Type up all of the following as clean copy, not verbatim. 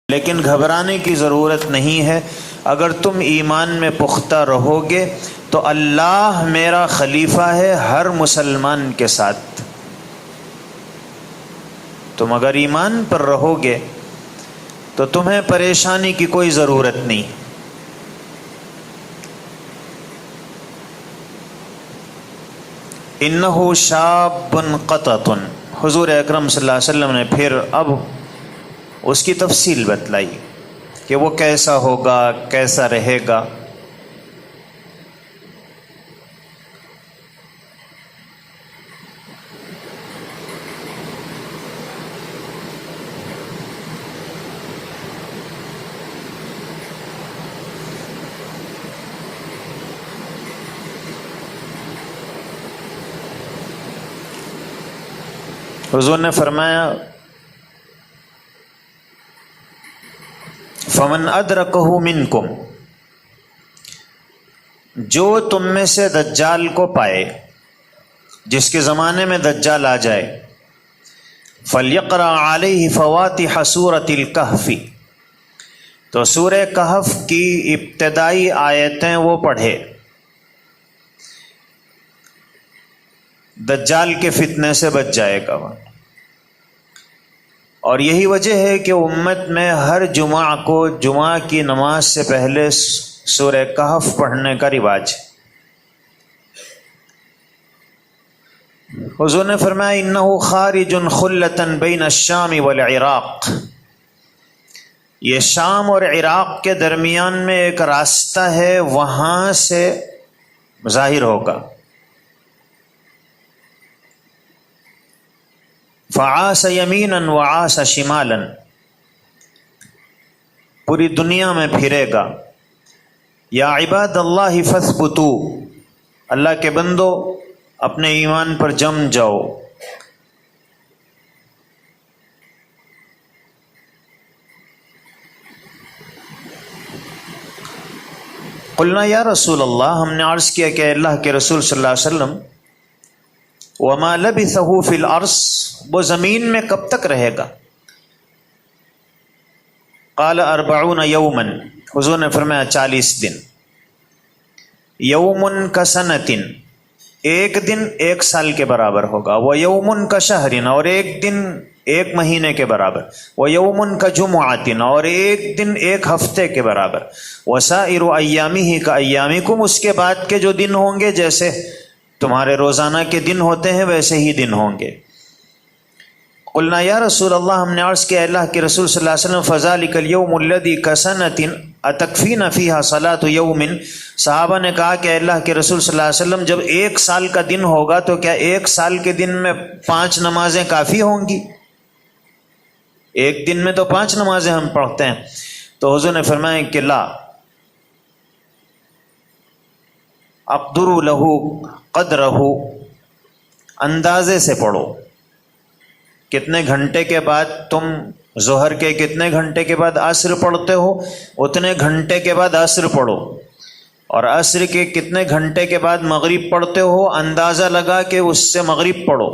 لیکن گھبرانے کی ضرورت نہیں ہے. اگر تم ایمان میں پختہ رہو گے تو اللہ میرا خلیفہ ہے ہر مسلمان کے ساتھ. تم اگر ایمان پر رہو گے تو تمہیں پریشانی کی کوئی ضرورت نہیں. انہ شاب قطۃ، حضور اکرم صلی اللہ علیہ وسلم نے پھر اب اس کی تفصیل بتلائی کہ وہ کیسا ہوگا، کیسا رہے گا. حضور نے فرمایا فمن ادرکہ منکم، جو تم میں سے دجال کو پائے، جس کے زمانے میں دجال آ جائے، فلیقرأ علیہ فواتح سورۃ الکہف، تو سورہ کہف کی ابتدائی آیتیں وہ پڑھے. دجال کے فتنے سے بچ جائے گا. اور یہی وجہ ہے کہ امت میں ہر جمعہ کو جمعہ کی نماز سے پہلے سورہ کہف پڑھنے کا رواج ہے. حضور نے فرمایا انہ خارج خلۃ بین الشام والعراق، یہ شام اور عراق کے درمیان میں ایک راستہ ہے، وہاں سے ظاہر ہوگا. فعاش یمینا وعاش شمالا، پوری دنیا میں پھرے گا. یا عباد اللہ فاثبتوا، اللہ کے بندو اپنے ایمان پر جم جاؤ. قلنا یا رسول اللہ، ہم نے عرض کیا کہ اللہ کے رسول صلی اللہ علیہ وسلم، وما لبثہ فی الارض، وہ زمین میں کب تک رہے گا؟ قال 40 یوما، حضور نے فرمایا 40 دن. یوم کسنۃ، ایک دن ایک سال کے برابر ہوگا. ویوم کشہر، اور ایک دن ایک مہینے کے برابر. ویوم کجمعۃ، اور ایک دن ایک ہفتے کے برابر. وسائر ایامہ کایامکم، اس کے بعد کے جو دن ہوں گے جیسے تمہارے روزانہ کے دن ہوتے ہیں ویسے ہی دن ہوں گے. قلنا یا رسول اللہ، ہم نے عرض کیا اللہ کے رسول صلی اللہ علیہ وسلم، فذلک اليوم الذی کسنۃ اتکفینا فیہا صلاۃ یوم، صحابہ نے کہا کہ اللہ کے رسول صلی اللہ علیہ وسلم، جب ایک سال کا دن ہوگا تو کیا ایک سال کے دن میں 5 نمازیں کافی ہوں گی؟ ایک دن میں تو 5 نمازیں ہم پڑھتے ہیں. تو حضور نے فرمایا کہ لا، اقدروا لہ قدرہ، اندازے سے پڑھو. کتنے گھنٹے کے بعد تم ظہر کے کتنے گھنٹے کے بعد عصر پڑھتے ہو، اتنے گھنٹے کے بعد عصر پڑھو. اور عصر کے کتنے گھنٹے کے بعد مغرب پڑھتے ہو، اندازہ لگا کہ اس سے مغرب پڑھو،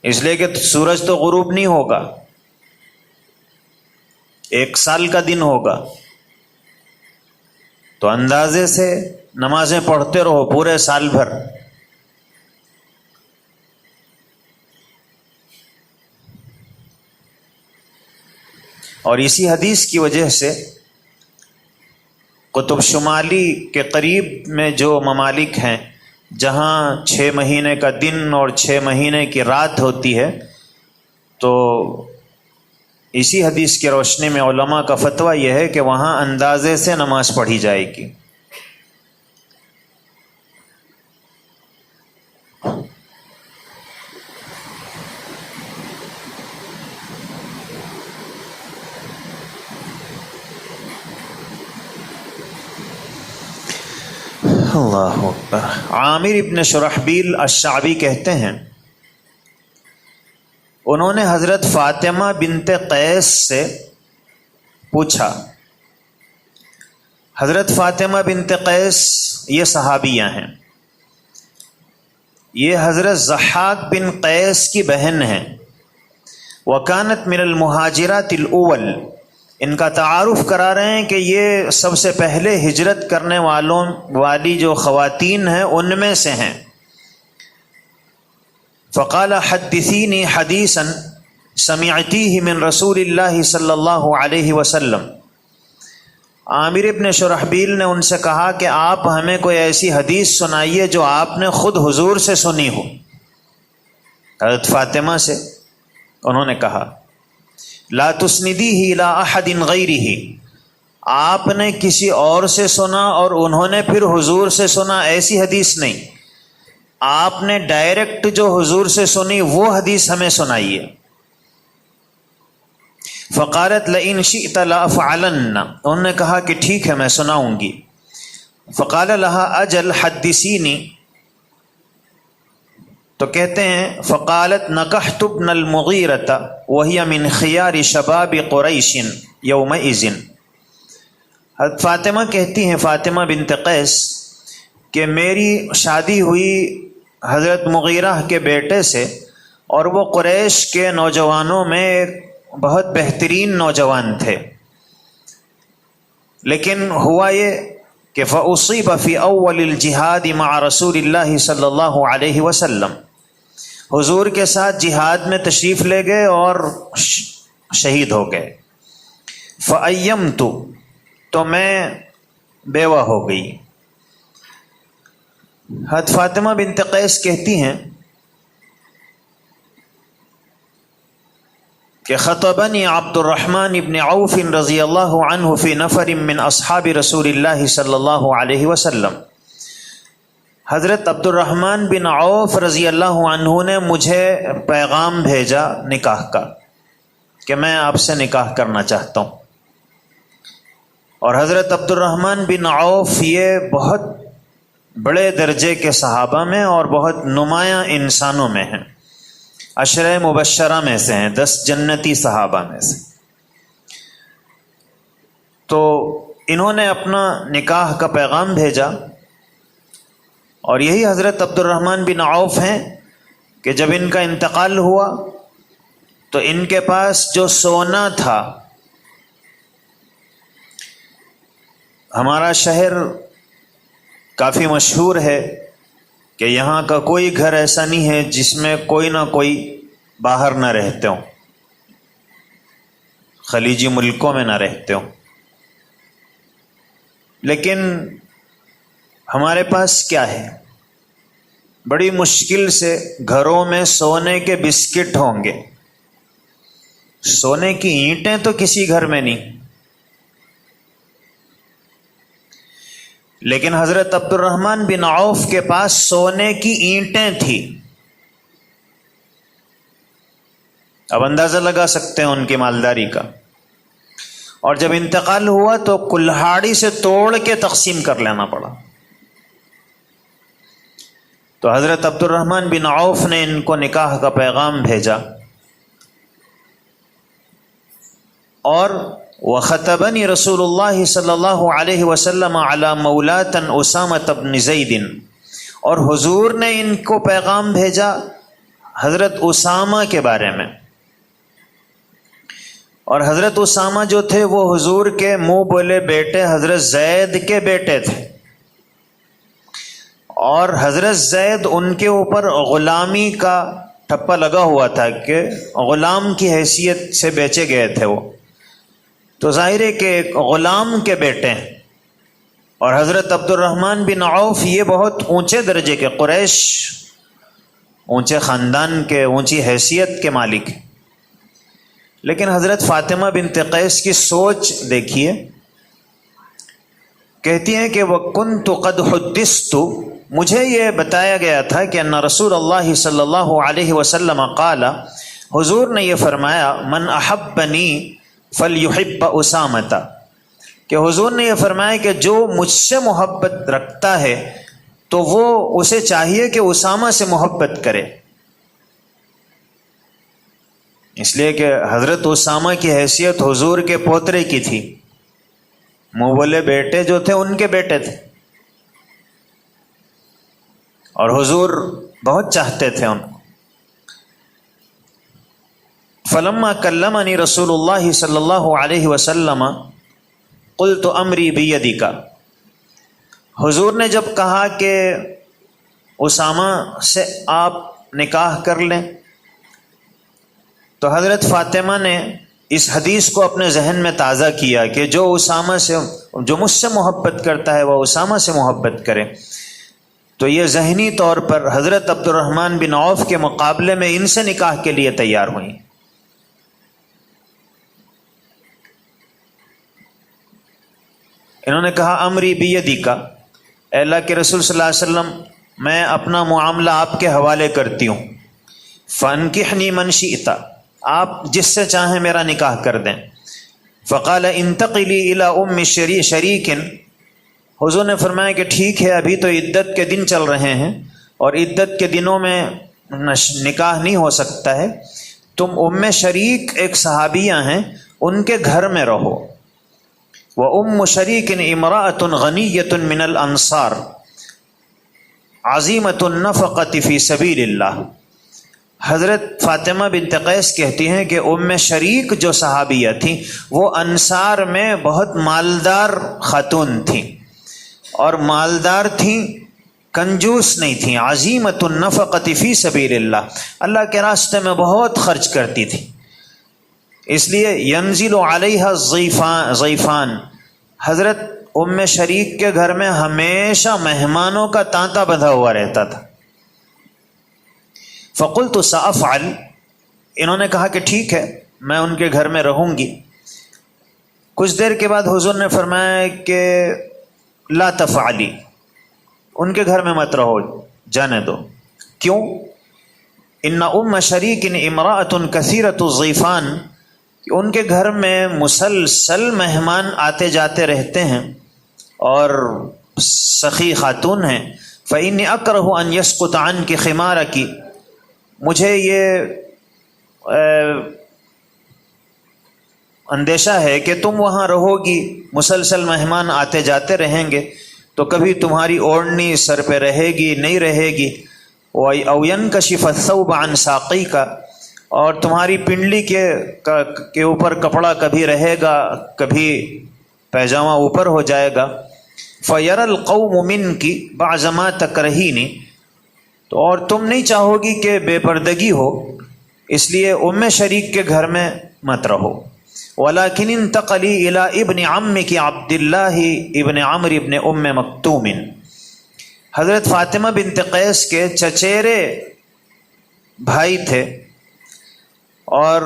اس لیے کہ سورج تو غروب نہیں ہوگا، ایک سال کا دن ہوگا. تو اندازے سے نمازیں پڑھتے رہو پورے سال بھر. اور اسی حدیث کی وجہ سے قطب شمالی کے قریب میں جو ممالک ہیں جہاں 6 مہینے کا دن اور 6 مہینے کی رات ہوتی ہے، تو اسی حدیث کی روشنی میں علماء کا فتویٰ یہ ہے کہ وہاں اندازے سے نماز پڑھی جائے گی. اللہ اکبر. عامر ابن شرحبیل الشعبی کہتے ہیں، انہوں نے حضرت فاطمہ بنت قیس سے پوچھا. حضرت فاطمہ بنت قیس یہ صحابیہ ہیں، یہ حضرت ضحاک بن قیس کی بہن ہیں. وکانت من المہاجرات الاول، ان کا تعارف کرا رہے ہیں کہ یہ سب سے پہلے ہجرت کرنے والی جو خواتین ہیں ان میں سے ہیں. فقال حدثینی حدیثا سمعتیہ من رسول اللہ صلی اللہ علیہ وسلم. عامر ابن شرحبیل نے ان سے کہا کہ آپ ہمیں کوئی ایسی حدیث سنائیے جو آپ نے خود حضور سے سنی ہو. حضرت فاطمہ سے انہوں نے کہا لا تسندیہ الی احد غیرہ، آپ نے کسی اور سے سنا اور انہوں نے پھر حضور سے سنا، ایسی حدیث نہیں. آپ نے ڈائریکٹ جو حضور سے سنی وہ حدیث ہمیں سنائیے. فقالت لئن شئت لأفعلن، انہوں نے کہا کہ ٹھیک ہے میں سناؤں گی. فقال لها اجل حدثینی، تو کہتے ہیں فقالت نکحت ابن المغیرۃ وہی من خیار شباب قریش یومئذ. حضرت فاطمہ کہتی ہیں، فاطمہ بنت قیس، کہ میری شادی ہوئی حضرت مغیرہ کے بیٹے سے، اور وہ قریش کے نوجوانوں میں ایک بہت بہترین نوجوان تھے. لیکن ہوا یہ کہ فأصیب فی اول الجہاد مع رسول اللہ صلی اللہ علیہ وسلم، حضور کے ساتھ جہاد میں تشریف لے گئے اور شہید ہو گئے. فأیمت، تو میں بیوہ ہو گئی. حضرت فاطمہ بنت قیس کہتی ہیں کہ خطبنی عبد الرحمن ابن عوف رضی اللہ عنہ فی نفر من اصحاب رسول اللہ صلی اللہ علیہ وسلم. حضرت عبد الرحمن بن عوف رضی اللہ عنہ نے مجھے پیغام بھیجا نکاح کا کہ میں آپ سے نکاح کرنا چاہتا ہوں. اور حضرت عبد الرحمن بن عوف یہ بہت بڑے درجے کے صحابہ میں اور بہت نمایاں انسانوں میں ہیں، عشرہ مبشرہ میں سے ہیں، 10 جنتی صحابہ میں سے. تو انہوں نے اپنا نکاح کا پیغام بھیجا، اور یہی حضرت عبد الرحمن بن عوف ہیں کہ جب ان کا انتقال ہوا تو ان کے پاس جو سونا تھا، ہمارا شہر کافی مشہور ہے کہ یہاں کا کوئی گھر ایسا نہیں ہے جس میں کوئی نہ کوئی باہر نہ رہتے ہوں، خلیجی ملکوں میں نہ رہتے ہوں. لیکن ہمارے پاس کیا ہے؟ بڑی مشکل سے گھروں میں سونے کے بسکٹ ہوں گے، سونے کی اینٹیں تو کسی گھر میں نہیں. لیکن حضرت عبد الرحمن بن عوف کے پاس سونے کی اینٹیں تھیں. اب اندازہ لگا سکتے ہیں ان کی مالداری کا. اور جب انتقال ہوا تو کلہاڑی سے توڑ کے تقسیم کر لینا پڑا. تو حضرت عبد الرحمن بن عوف نے ان کو نکاح کا پیغام بھیجا، اور وخطبنی رسول اللہ صلی اللہ علیہ وسلم علی مولاۃ اسامۃ بن زید، اور حضور نے ان کو پیغام بھیجا حضرت اسامہ کے بارے میں. اور حضرت اسامہ جو تھے وہ حضور کے منہ بولے بیٹے حضرت زید کے بیٹے تھے، اور حضرت زید ان کے اوپر غلامی کا ٹھپا لگا ہوا تھا کہ غلام کی حیثیت سے بیچے گئے تھے وہ. تو ظاہر ہے کہ ایک غلام کے بیٹے ہیں. اور حضرت عبد الرحمن بن عوف یہ بہت اونچے درجے کے، قریش اونچے خاندان کے، اونچی حیثیت کے مالک. لیکن حضرت فاطمہ بنت قیس کی سوچ دیکھیے، کہتی ہیں کہ وَكُنْتُ قَدْ حُدِّثْتُ، مجھے یہ بتایا گیا تھا کہ ان رسول اللہ صلی اللہ علیہ وسلم قال، حضور نے یہ فرمایا من احبنی فلیحب اسامۃ، کہ حضور نے یہ فرمایا کہ جو مجھ سے محبت رکھتا ہے تو وہ اسے چاہیے کہ اسامہ سے محبت کرے. اس لیے کہ حضرت اسامہ کی حیثیت حضور کے پوترے کی تھی، منہ بولے بیٹے جو تھے ان کے بیٹے تھے، اور حضور بہت چاہتے تھے ان کو. فلما کلمنی رسول اللہ صلی اللہ علیہ وسلم قلت امری بیدک، حضور نے جب کہا کہ اسامہ سے آپ نکاح کر لیں، تو حضرت فاطمہ نے اس حدیث کو اپنے ذہن میں تازہ کیا کہ جو مجھ سے محبت کرتا ہے وہ اسامہ سے محبت کرے. تو یہ ذہنی طور پر حضرت عبد الرحمن بن عوف کے مقابلے میں ان سے نکاح کے لیے تیار ہوئیں. انہوں نے کہا امری بیدک، اے اللہ کے رسول صلی اللہ علیہ وسلم میں اپنا معاملہ آپ کے حوالے کرتی ہوں. فانکحنی من شئت، آپ جس سے چاہیں میرا نکاح کر دیں. فقال انتقلی الی ام شریک، حضور نے فرمایا کہ ٹھیک ہے، ابھی تو عدت کے دن چل رہے ہیں اور عدت کے دنوں میں نکاح نہیں ہو سکتا ہے، تم ام شریک ایک صحابیہ ہیں ان کے گھر میں رہو. وَأُمُّ شَرِيكٍ امرأة غنية من الانصار عظیمۃ النفقۃ فی سبیل اللہ. حضرت فاطمہ بنت قیس کہتی ہیں کہ ام شریک جو صحابیہ تھیں وہ انصار میں بہت مالدار خاتون تھیں، اور مالدار تھیں، کنجوس نہیں تھیں. عظیمۃ النفقۃ فی سبیل اللہ، اللہ کے راستے میں بہت خرچ کرتی تھی. اس لیے ینزل علیہا ضیفان، حضرت ام شریک کے گھر میں ہمیشہ مہمانوں کا تانتا بندھا ہوا رہتا تھا. فقلت سأفعل، انہوں نے کہا کہ ٹھیک ہے میں ان کے گھر میں رہوں گی. کچھ دیر کے بعد حضور نے فرمایا کہ لا تفعلی، ان کے گھر میں مت رہو، جانے دو. کیوں؟ ان ام شریک امرأۃ کثیرۃ الضیفان، ان کے گھر میں مسلسل مہمان آتے جاتے رہتے ہیں اور سخی خاتون ہیں. فإنی اکرہ ان یسقط عنک خمارک، مجھے یہ اندیشہ ہے کہ تم وہاں رہو گی، مسلسل مہمان آتے جاتے رہیں گے تو کبھی تمہاری اوڑھنی سر پہ رہے گی نہیں رہے گی. او ینکشف الثوب عن ساقیک، اور تمہاری پنڈلی کے اوپر کپڑا کبھی رہے گا کبھی پیجامہ اوپر ہو جائے گا. فَيَرَى الْقَوْمُ مِنْكِ بَعْضَ مَا تَكْرَهِينِ، تو اور تم نہیں چاہو گی کہ بے پردگی ہو، اس لیے ام شریک کے گھر میں مت رہو. وَلَكِنِ انْتَقَلِي إِلَىٰ ابْنِ عَمِّكِ عَبْدِ اللَّهِ ابن عمرو ابن ام مکتوم، حضرت فاطمہ بنت قیس کے چچیرے بھائی تھے اور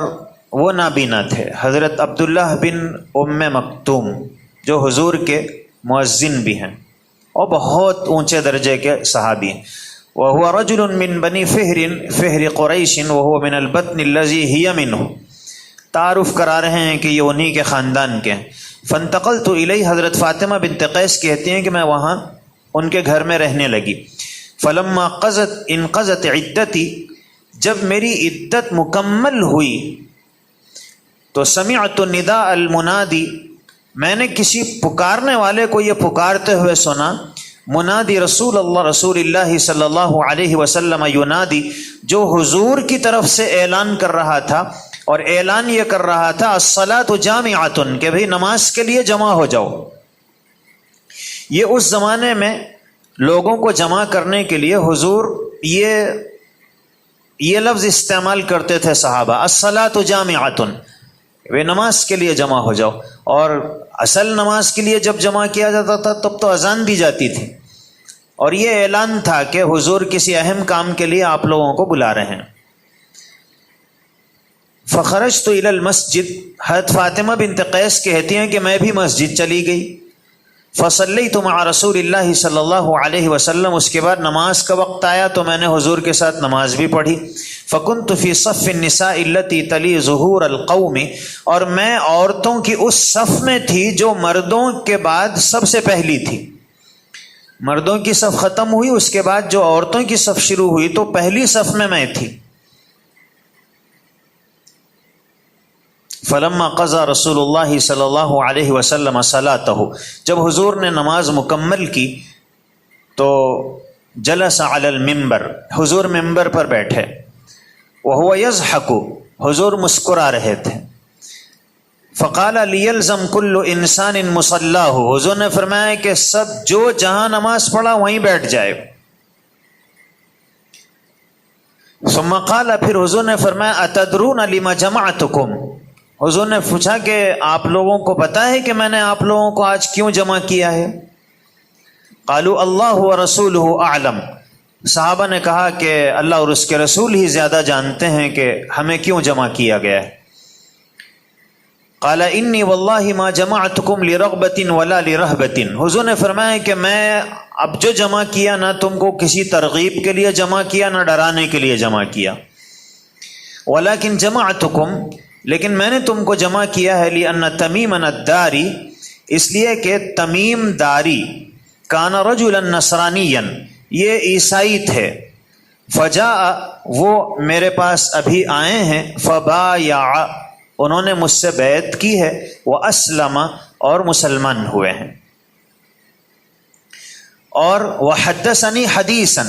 وہ نابینا تھے، حضرت عبداللہ بن ام مکتوم جو حضور کے مؤذن بھی ہیں اور بہت اونچے درجے کے صحابی ہیں. وَهُوَ رَجُلٌ مِّن بَنِي فِهْرِ قُرَيْشٍ وَهُوَ مِنَ الْبَطْنِ الَّذِي هِيَ مِنْهُ، تعارف کرا رہے ہیں کہ یہ انہی کے خاندان کے ہیں. فَانْتَقَلْتُ إِلَيْهِ، حضرت فاطمہ بنت قیس کہتی ہیں کہ میں وہاں ان کے گھر میں رہنے لگی. فَلَمَّا انقضت عدتی، جب میری عدت مکمل ہوئی تو سمعت نداء المنادی، میں نے کسی پکارنے والے کو یہ پکارتے ہوئے سنا. منادی رسول اللہ صلی اللہ علیہ وسلم ینادی، جو حضور کی طرف سے اعلان کر رہا تھا، اور اعلان یہ کر رہا تھا الصلاۃ جامعۃ، کہ بھئی نماز کے لیے جمع ہو جاؤ. یہ اس زمانے میں لوگوں کو جمع کرنے کے لیے حضور یہ لفظ استعمال کرتے تھے صحابہ، الصلاۃ جامعۃ، وہ نماز کے لیے جمع ہو جاؤ. اور اصل نماز کے لیے جب جمع کیا جاتا تھا تب تو اذان دی جاتی تھی، اور یہ اعلان تھا کہ حضور کسی اہم کام کے لیے آپ لوگوں کو بلا رہے ہیں. فخرجت الی المسجد، حضرت فاطمہ بنت قیس کہتی ہیں کہ میں بھی مسجد چلی گئی. فصلیت مع رسول اللہ صلی اللہ علیہ وسلم، اس کے بعد نماز کا وقت آیا تو میں نے حضور کے ساتھ نماز بھی پڑھی. فکنت فی صف النساء التی تلی ظہور القوم، اور میں عورتوں کی اس صف میں تھی جو مردوں کے بعد سب سے پہلی تھی. مردوں کی صف ختم ہوئی، اس کے بعد جو عورتوں کی صف شروع ہوئی تو پہلی صف میں تھی. فلما قضى رسول اللہ صلی اللہ علیہ وسلم صلاتہ، جب حضور نے نماز مکمل کی تو جلس علی المنبر، حضور ممبر پر بیٹھے. وهو يضحك، حضور مسکرا رہے تھے. فقال لیلزم کل انسان مصلاہ، حضور نے فرمایا کہ سب جو جہاں نماز پڑھا وہیں بیٹھ جائے. ثم قال، پھر حضور نے فرمایا اتدرون لما جمعتکم، حضور نے پوچھا کہ آپ لوگوں کو پتا ہے کہ میں نے آپ لوگوں کو آج کیوں جمع کیا ہے؟ قالوا اللہ ورسولہ اعلم، صحابہ نے کہا کہ اللہ اور اس کے رسول ہی زیادہ جانتے ہیں کہ ہمیں کیوں جمع کیا گیا ہے. قال انی واللہ ما جمعتکم لرغبۃ ولا لرہبۃ، حضور نے فرمایا کہ میں اب جو جمع کیا نہ تم کو کسی ترغیب کے لیے جمع کیا نہ ڈرانے کے لیے جمع کیا. ولکن جمعتکم، لیکن میں نے تم کو جمع کیا ہے لأن تمیم الداری، اس لیے کہ تمیم داری کان رجلا نصرانیا، یہ عیسائی تھے. فجاء، وہ میرے پاس ابھی آئے ہیں. فبایع، انہوں نے مجھ سے بیعت کی ہے. واسلم، اور مسلمان ہوئے ہیں. اور وحدثنی حدیثا،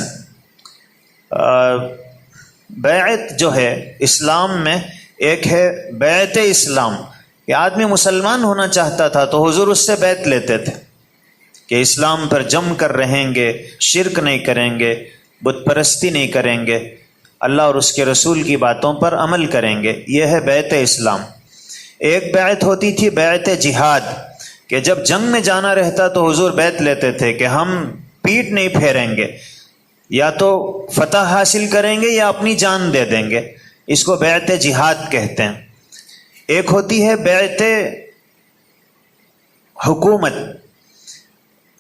بیعت جو ہے اسلام میں ایک ہے بیعت اسلام، کہ آدمی مسلمان ہونا چاہتا تھا تو حضور اس سے بیعت لیتے تھے کہ اسلام پر جم کر رہیں گے، شرک نہیں کریں گے، بت پرستی نہیں کریں گے، اللہ اور اس کے رسول کی باتوں پر عمل کریں گے. یہ ہے بیعت اسلام. ایک بیعت ہوتی تھی بیعت جہاد، کہ جب جنگ میں جانا رہتا تو حضور بیعت لیتے تھے کہ ہم پیٹ نہیں پھیریں گے، یا تو فتح حاصل کریں گے یا اپنی جان دے دیں گے. اس کو بیعت جہاد کہتے ہیں. ایک ہوتی ہے بیعت حکومت.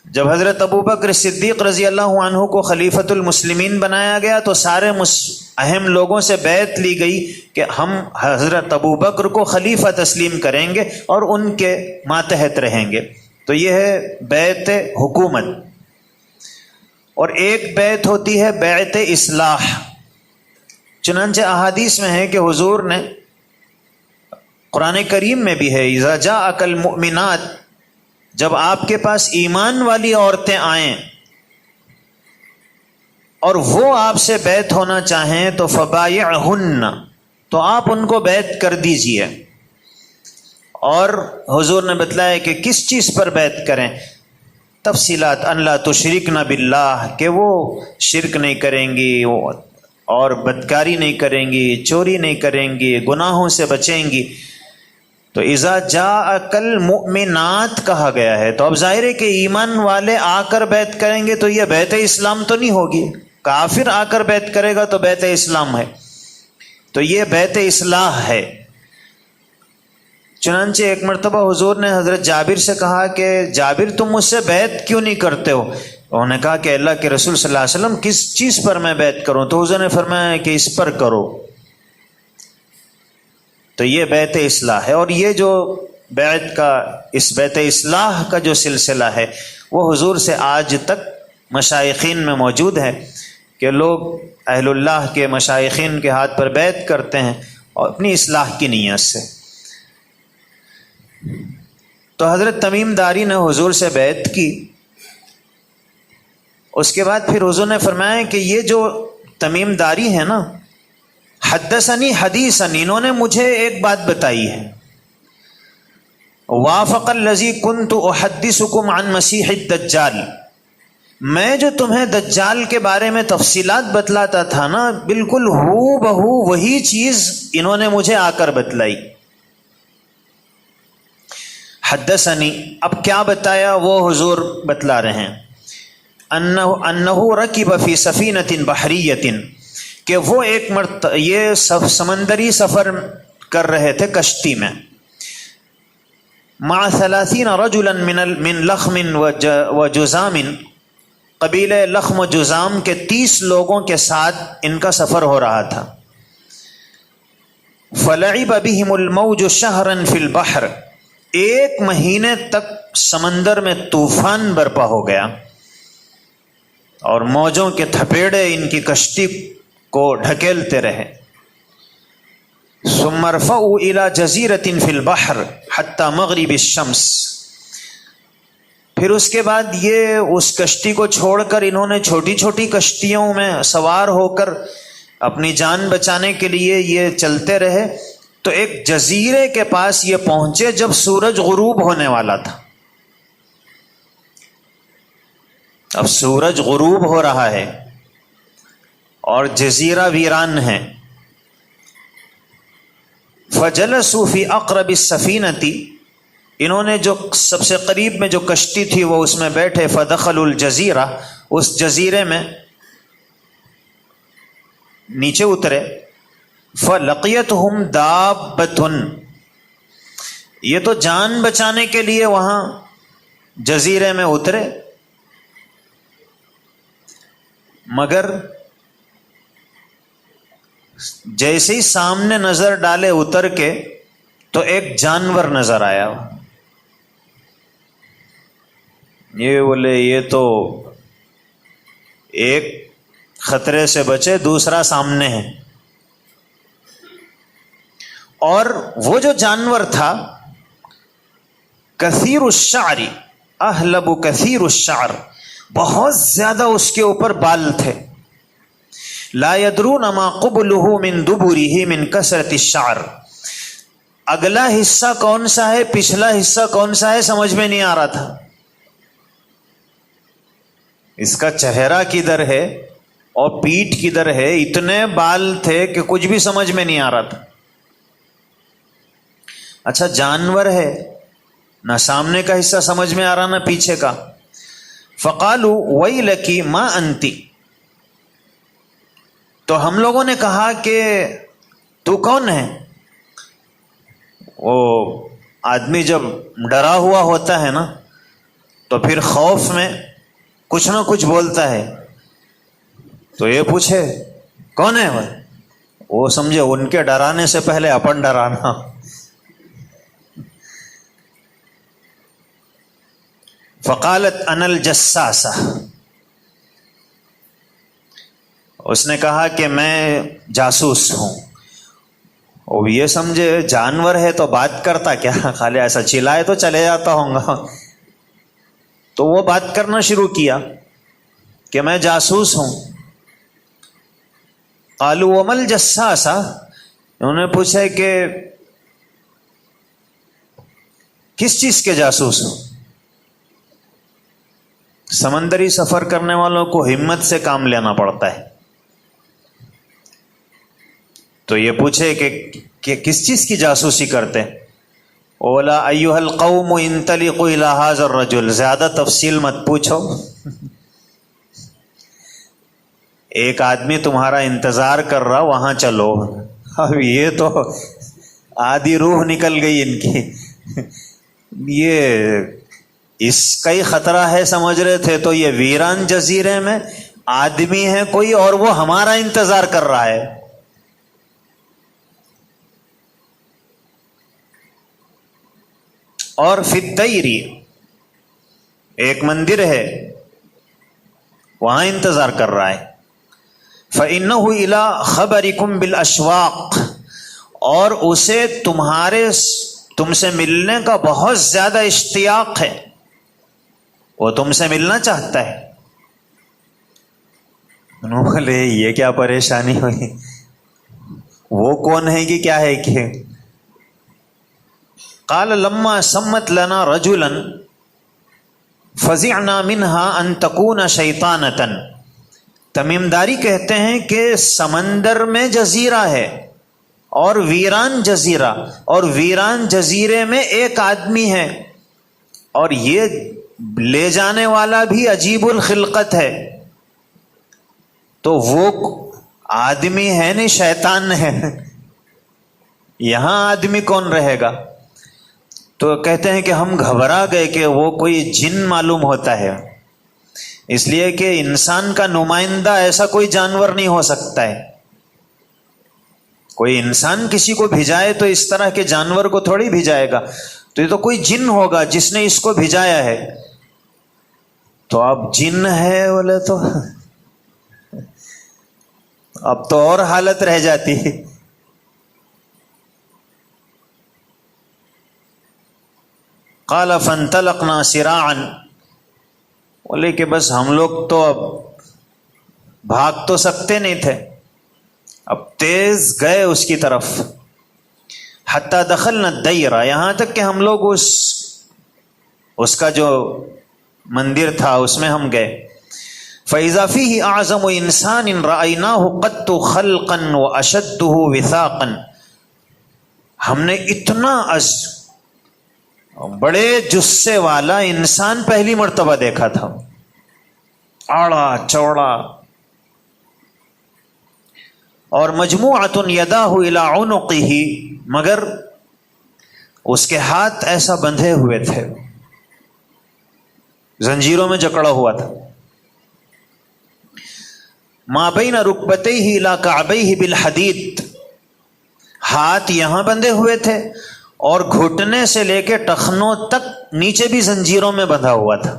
جب حضرت ابوبکر صدیق رضی اللہ عنہ کو خلیفۃ المسلمین بنایا گیا تو سارے اہم لوگوں سے بیعت لی گئی کہ ہم حضرت ابوبکر کو خلیفہ تسلیم کریں گے اور ان کے ماتحت رہیں گے. تو یہ ہے بیعت حکومت. اور ایک بیعت ہوتی ہے بیعت اصلاح. چنانچہ احادیث میں ہے کہ حضور نے، قرآن کریم میں بھی ہے، اذا جاءک المؤمنات، جب آپ کے پاس ایمان والی عورتیں آئیں اور وہ آپ سے بیعت ہونا چاہیں تو فبایعہن، تو آپ ان کو بیعت کر دیجئے. اور حضور نے بتلایا کہ کس چیز پر بیعت کریں. تفصیلات، ان لا تشرکن باللہ، کہ وہ شرک نہیں کریں گی اور بدکاری نہیں کریں گی، چوری نہیں کریں گی، گناہوں سے بچیں گی. تو اذا جاءک المؤمنات کہا گیا ہے، تو اب ظاہر ہے کہ ایمان والے آ کر بیعت کریں گے تو یہ بیعت اسلام تو نہیں ہوگی. کافر آ کر بیعت کرے گا تو بیعت اسلام ہے. تو یہ بیعت اصلاح ہے. چنانچہ ایک مرتبہ حضور نے حضرت جابر سے کہا کہ جابر تم مجھ سے بیعت کیوں نہیں کرتے ہو؟ انہوں نے کہا کہ اللہ کے رسول صلی اللہ علیہ وسلم کس چیز پر میں بیعت کروں؟ تو حضور نے فرمایا کہ اس پر کرو. تو یہ بیعت اصلاح ہے. اور یہ جو بیعت کا، اس بیعت اصلاح کا جو سلسلہ ہے وہ حضور سے آج تک مشائخین میں موجود ہے کہ لوگ اہل اللہ کے مشائخین کے ہاتھ پر بیعت کرتے ہیں اور اپنی اصلاح کی نیت سے. تو حضرت تمیم داری نے حضور سے بیعت کی. اس کے بعد پھر حضور نے فرمایا کہ یہ جو تمیم داری ہے نا، حدثنی حدیثا، انہوں نے مجھے ایک بات بتائی ہے. وافق الذی کنت احدثکم عن مسیح الدجال، میں جو تمہیں دجال کے بارے میں تفصیلات بتلاتا تھا نا، بالکل ہو بہو وہی چیز انہوں نے مجھے آ کر بتلائی. حدثنی، اب کیا بتایا وہ حضور بتلا رہے ہیں. انہ رکب فی سفینۃ بحریۃ، کہ وہ ایک یہ سمندری سفر کر رہے تھے کشتی میں. مع 30 رجلا من لخم و جزام، قبیلہ لخم و جزام کے 30 لوگوں کے ساتھ ان کا سفر ہو رہا تھا. فلعب بهم الموج شہرا فی البحر، 1 مہینے تک سمندر میں طوفان برپا ہو گیا اور موجوں کے تھپیڑے ان کی کشتی کو ڈھکیلتے رہے. ثم ارفعوا الى جزیرۃ فی البحر حتی مغرب الشمس، پھر اس کے بعد یہ اس کشتی کو چھوڑ کر انہوں نے چھوٹی چھوٹی کشتیوں میں سوار ہو کر اپنی جان بچانے کے لیے یہ چلتے رہے تو ایک جزیرے کے پاس یہ پہنچے جب سورج غروب ہونے والا تھا. اب سورج غروب ہو رہا ہے اور جزیرہ ویران ہے. فجلسوا فی اقرب السفینۃ، انہوں نے جو سب سے قریب میں جو کشتی تھی وہ اس میں بیٹھے. فدخلوا الجزیرہ، اس جزیرے میں نیچے اترے. فلقیتہم دابۃ، یہ تو جان بچانے کے لیے وہاں جزیرے میں اترے، مگر جیسے ہی سامنے نظر ڈالے اتر کے تو ایک جانور نظر آیا. یہ بولے یہ تو ایک خطرے سے بچے، دوسرا سامنے ہے. اور وہ جو جانور تھا کثیر الشعر، احلب کثیر الشعر، بہت زیادہ اس کے اوپر بال تھے. لا يدرون ما قبله من دبره من کثرت الشعر، اگلا حصہ کون سا ہے پچھلا حصہ کون سا ہے سمجھ میں نہیں آ رہا تھا. اس کا چہرہ کدھر ہے اور پیٹھ کدھر ہے، اتنے بال تھے کہ کچھ بھی سمجھ میں نہیں آ رہا تھا. اچھا جانور ہے، نہ سامنے کا حصہ سمجھ میں آ رہا نہ پیچھے کا. فقالوا ویلک ما انتی، تو ہم لوگوں نے کہا کہ تو کون ہے. وہ آدمی جب ڈرا ہوا ہوتا ہے نا تو پھر خوف میں کچھ نہ کچھ بولتا ہے. تو یہ پوچھے کون ہے وہ سمجھے ان کے ڈرانے سے پہلے اپن ڈرانا. فقالت انا الجساسہ، اس نے کہا کہ میں جاسوس ہوں. وہ یہ سمجھے جانور ہے تو بات کرتا کیا، خالی ایسا چلائے تو چلے جاتا ہوں گا. تو وہ بات کرنا شروع کیا کہ میں جاسوس ہوں. قالوا وما الجساسہ، انہوں نے پوچھا کہ کس چیز کے جاسوس ہوں. سمندری سفر کرنے والوں کو ہمت سے کام لینا پڑتا ہے. تو یہ پوچھے کہ کس چیز کی جاسوسی کرتے. اولا ایھا القوم انطلقوا الی ھذا الرجل، زیادہ تفصیل مت پوچھو. ایک آدمی تمہارا انتظار کر رہا، وہاں چلو. اب یہ تو آدھی روح نکل گئی ان کی. یہ اس کا ہی خطرہ ہے سمجھ رہے تھے، تو یہ ویران جزیرے میں آدمی ہے کوئی اور وہ ہمارا انتظار کر رہا ہے. اور فی الدیر، ایک مندر ہے وہاں انتظار کر رہا ہے. فإنہ الی خبرکم بالاشواق، اور اسے تم سے ملنے کا بہت زیادہ اشتیاق ہے، وہ تم سے ملنا چاہتا ہے. انہوں نے بولے یہ کیا پریشانی ہوئی، وہ کون ہے کہ کیا ہے کہ. قال لما سمت لنا رجلا فزعنا منها ان تكون شیطانة، تمیم داری کہتے ہیں کہ سمندر میں جزیرہ ہے اور ویران جزیرہ، اور ویران جزیرے میں ایک آدمی ہے، اور یہ لے جانے والا بھی عجیب الخلقت ہے. تو وہ آدمی ہے نہیں شیطان ہے، یہاں آدمی کون رہے گا. تو کہتے ہیں کہ ہم گھبرا گئے کہ وہ کوئی جن معلوم ہوتا ہے، اس لیے کہ انسان کا نمائندہ ایسا کوئی جانور نہیں ہو سکتا ہے. کوئی انسان کسی کو بھیجائے تو اس طرح کے جانور کو تھوڑی بھیجائے گا، تو یہ تو کوئی جن ہوگا جس نے اس کو بھیجایا ہے. تو اب جن ہے بولے تو اب تو اور حالت رہ جاتی ہے. قال فانطلقنا سراعا، بولے کہ بس ہم لوگ تو اب بھاگ تو سکتے نہیں تھے. اب تیز گئے اس کی طرف. حتی دخلنا الدیرہ، یہاں تک کہ ہم لوگ اس کا جو مندر تھا اس میں ہم گئے. فَإِذَا فِيهِ أَعْظَمُ إِنسَانٍ رَأَيْنَاهُ قَطُّ خَلْقًا وَأَشَدُّهُ وِثَاقًا، ہم نے اتنا بڑے جثے والا انسان پہلی مرتبہ دیکھا تھا، آڑا چوڑا. اور مجموعۃ یداہ الی عنقہ، مگر اس کے ہاتھ ایسا بندھے ہوئے تھے، زنجیروں میں جکڑا ہوا تھا. ما بین رکبتیہ الی کعبیہ بالحدید، ہاتھ یہاں بندھے ہوئے تھے اور گھٹنے سے لے کے ٹخنوں تک نیچے بھی زنجیروں میں بندھا ہوا تھا.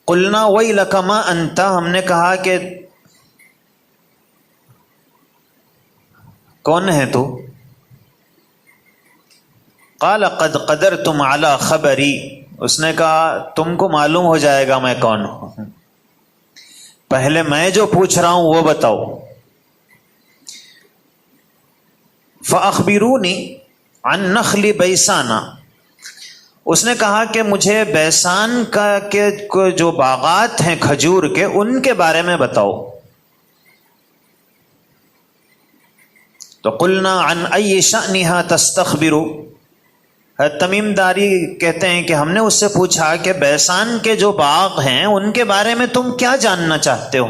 قلنا ویلک ما انت، ہم نے کہا کہ کون ہے تو؟ قال قد قدرتم علی خبری، اس نے کہا تم کو معلوم ہو جائے گا میں کون ہوں، پہلے میں جو پوچھ رہا ہوں وہ بتاؤ. فَأَخْبِرُونِي عَنْ نَخْلِ بَيْسَانَ، اس نے کہا کہ مجھے بیسان کا کے جو باغات ہیں کھجور کے، ان کے بارے میں بتاؤ. تو قلنا عن ای شأنها تستخبر، تمیم داری کہتے ہیں کہ ہم نے اس سے پوچھا کہ بیسان کے جو باغ ہیں ان کے بارے میں تم کیا جاننا چاہتے ہو؟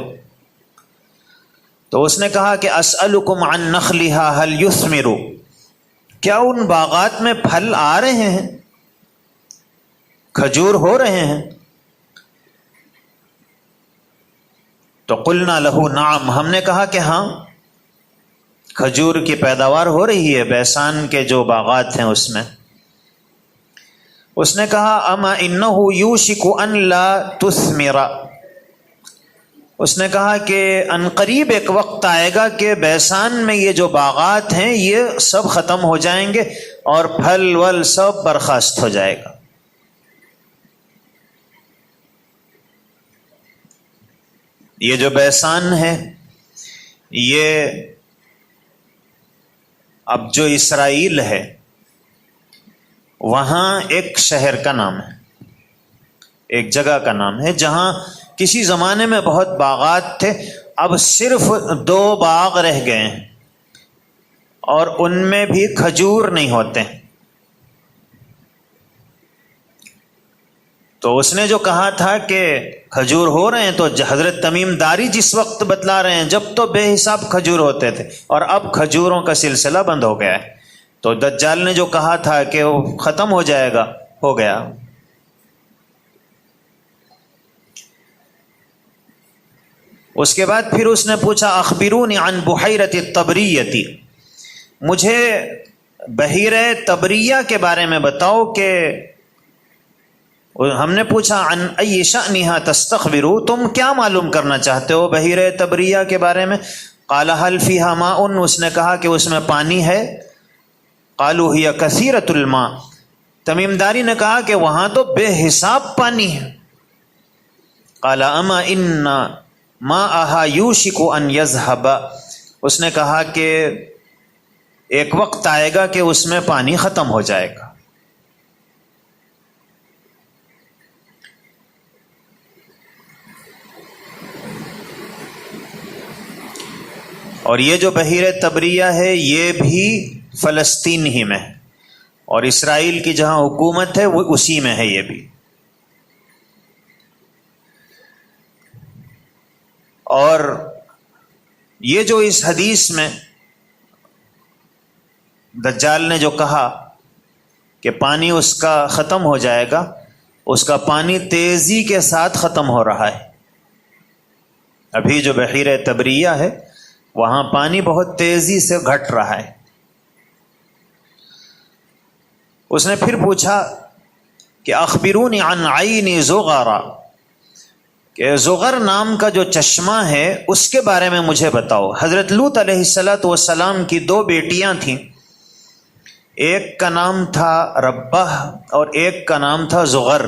تو اس نے کہا کہ اسألکم عن نخلها هل یثمر، کیا ان باغات میں پھل آ رہے ہیں، کھجور ہو رہے ہیں؟ تو قلنا له نعم، ہم نے کہا کہ ہاں کھجور کی پیداوار ہو رہی ہے بیسان کے جو باغات ہیں اس میں. اس نے کہا اما انہ یوشک ان لا تثمر، اس نے کہا کہ ان قریب ایک وقت آئے گا کہ بیسان میں یہ جو باغات ہیں یہ سب ختم ہو جائیں گے اور پھل ول سب برخاست ہو جائے گا. یہ جو بیسان ہے یہ اب جو اسرائیل ہے وہاں ایک شہر کا نام ہے، ایک جگہ کا نام ہے جہاں کسی زمانے میں بہت باغات تھے، اب صرف 2 باغ رہ گئے ہیں اور ان میں بھی کھجور نہیں ہوتے. تو اس نے جو کہا تھا کہ کھجور ہو رہے ہیں، تو حضرت تمیم داری جس وقت بتلا رہے ہیں جب تو بے حساب کھجور ہوتے تھے اور اب کھجوروں کا سلسلہ بند ہو گیا ہے. تو دجال نے جو کہا تھا کہ وہ ختم ہو جائے گا، ہو گیا. اس کے بعد پھر اس نے پوچھا اخبرونی عن بحیرۃ الطبریۃ، مجھے بحیرہ طبریہ کے بارے میں بتاؤ کہ ہم نے پوچھا عن ای شأنها تستخبر، تم کیا معلوم کرنا چاہتے ہو بحیرہ طبریہ کے بارے میں؟ قال هل فيها ماء، اس نے کہا کہ اس میں پانی ہے. قالوا هي كثيرة الماء، تمیم داری نے کہا کہ وہاں تو بے حساب پانی ہے. قال اما ان ماءها يوشك ان يذهب، اس نے کہا کہ ایک وقت آئے گا کہ اس میں پانی ختم ہو جائے گا. اور یہ جو بحیرہ طبریہ ہے یہ بھی فلسطین ہی میں ہے، اور اسرائیل کی جہاں حکومت ہے وہ اسی میں ہے. یہ بھی اور یہ جو اس حدیث میں دجال نے جو کہا کہ پانی اس کا ختم ہو جائے گا، اس کا پانی تیزی کے ساتھ ختم ہو رہا ہے. ابھی جو بحیرہ طبریہ ہے وہاں پانی بہت تیزی سے گھٹ رہا ہے. اس نے پھر پوچھا کہ اخبرونی عن عین زغر، کہ زغر نام کا جو چشمہ ہے اس کے بارے میں مجھے بتاؤ. حضرت لوط علیہ السلام کی 2 بیٹیاں تھیں، ایک کا نام تھا ربہ اور ایک کا نام تھا زغر.